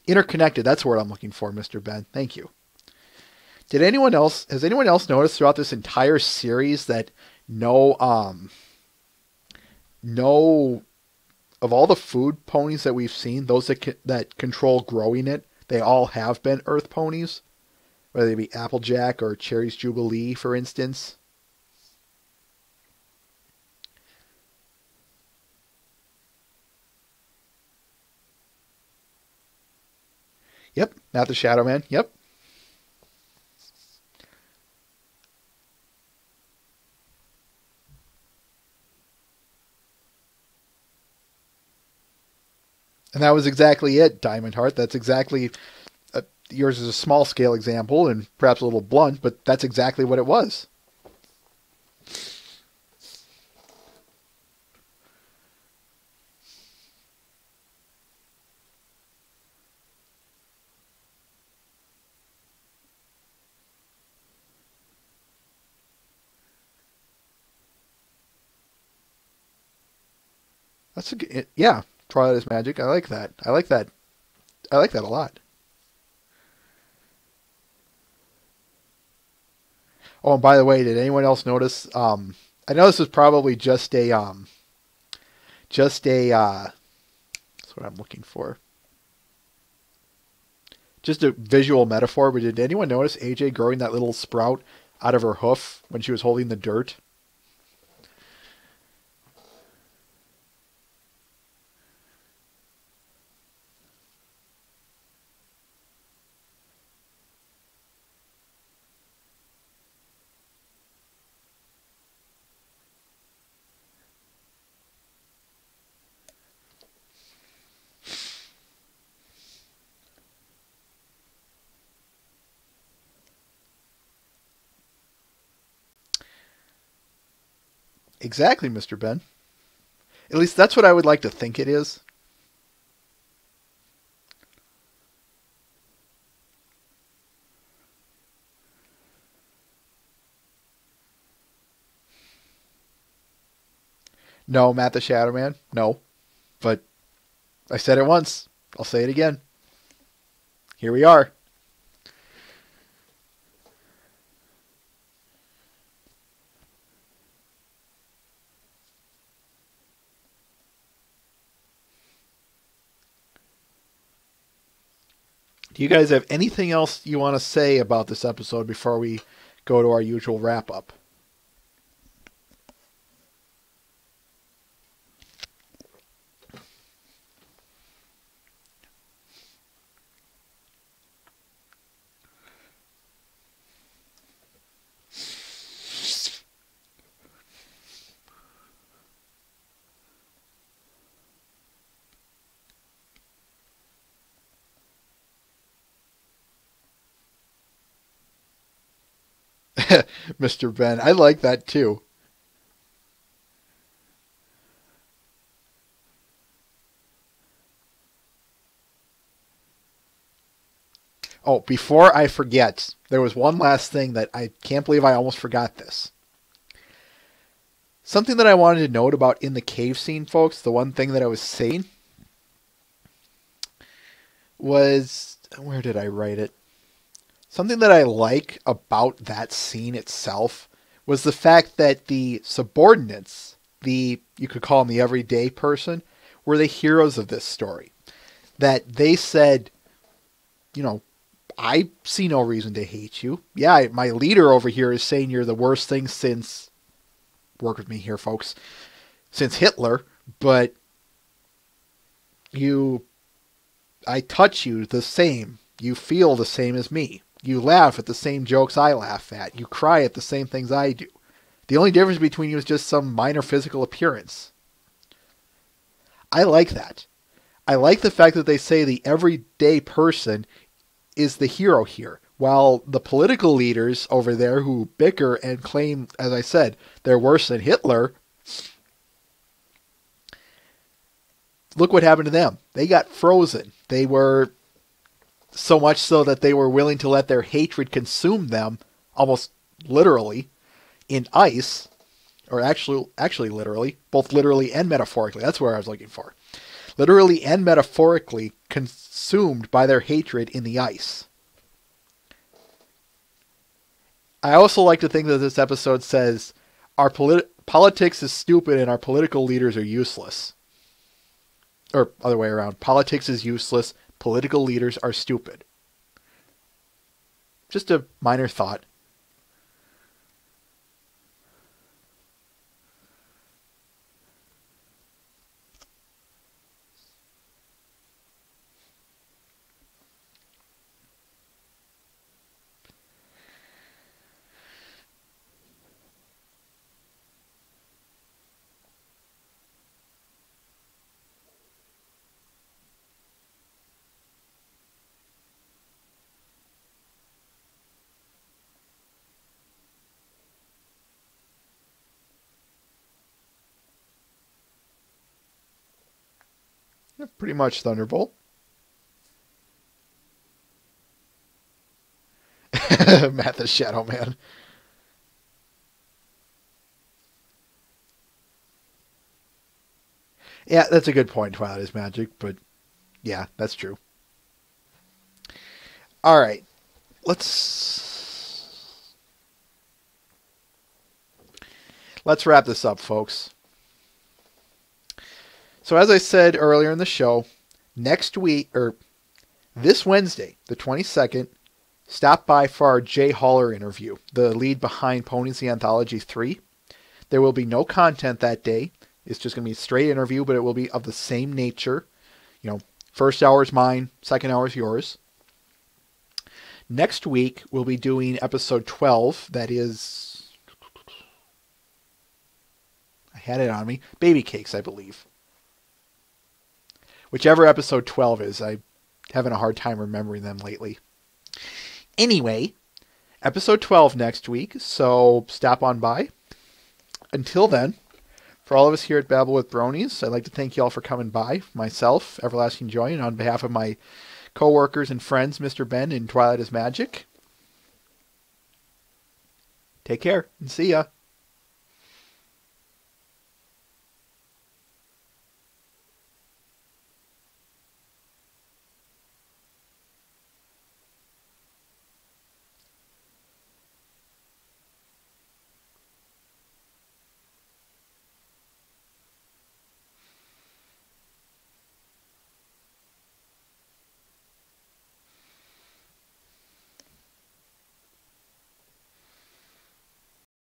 interconnected? That's the word I'm looking for, Mr. Ben. Thank you. Has anyone else noticed throughout this entire series that no of all the food ponies that we've seen, those that control growing it, they all have been Earth ponies, whether they be Applejack or Cherry's Jubilee, for instance. Yep, not the Shadow Man. Yep. And that was exactly it, Diamond Heart. That's exactly... yours is a small scale example and perhaps a little blunt, but that's exactly what it was. That's a good, yeah. Twilight is magic. I like that. I like that. I like that a lot. Oh, and by the way, did anyone else notice? I know this was probably just a that's what I'm looking for. Just a visual metaphor, but did anyone notice AJ growing that little sprout out of her hoof when she was holding the dirt? Exactly, Mr. Ben. At least that's what I would like to think it is. No, Matt the Shadow Man. No. But I said it once. I'll say it again. Here we are. Do you guys have anything else you want to say about this episode before we go to our usual wrap up? Mr. Ben, I like that too. Oh, before I forget, there was one last thing that I can't believe I almost forgot this. Something that I wanted to note about in the cave scene, folks, the one thing that I was saying was, where did I write it? Something that I like about that scene itself was the fact that the subordinates, you could call them the everyday person, were the heroes of this story. That they said, you know, I see no reason to hate you. Yeah, my leader over here is saying you're the worst thing since, work with me here, folks, since Hitler, but I touch you the same. You feel the same as me. You laugh at the same jokes I laugh at. You cry at the same things I do. The only difference between you is just some minor physical appearance. I like that. I like the fact that they say the everyday person is the hero here, while the political leaders over there who bicker and claim, as I said, they're worse than Hitler, look what happened to them. They got frozen. They were so much so that they were willing to let their hatred consume them, almost literally, in ice, or actually literally, both literally and metaphorically. That's where I was looking for. Literally and metaphorically consumed by their hatred in the ice. I also like to think that this episode says, our politics is stupid and our political leaders are useless. Or other way around, politics is useless, political leaders are stupid. Just a minor thought. Pretty much Thunderbolt. Matt the Shadow Man. Yeah, that's a good point, Twilight is Magic, but yeah, that's true. All right. Let's wrap this up, folks. So as I said earlier in the show, next week, or this Wednesday, the 22nd, stop by for our Jay Haller interview, the lead behind Ponies the Anthology 3. There will be no content that day. It's just going to be a straight interview, but it will be of the same nature. You know, first hour is mine, second hour is yours. Next week, we'll be doing episode 12. That is, I had it on me, Baby Cakes, I believe. Whichever episode 12 is, I'm having a hard time remembering them lately. Anyway, episode 12 next week, so stop on by. Until then, for all of us here at Babble with Bronies, I'd like to thank you all for coming by. Myself, Everlasting Joy, and on behalf of my co-workers and friends, Mr. Ben and Twilight is Magic. Take care, and see ya.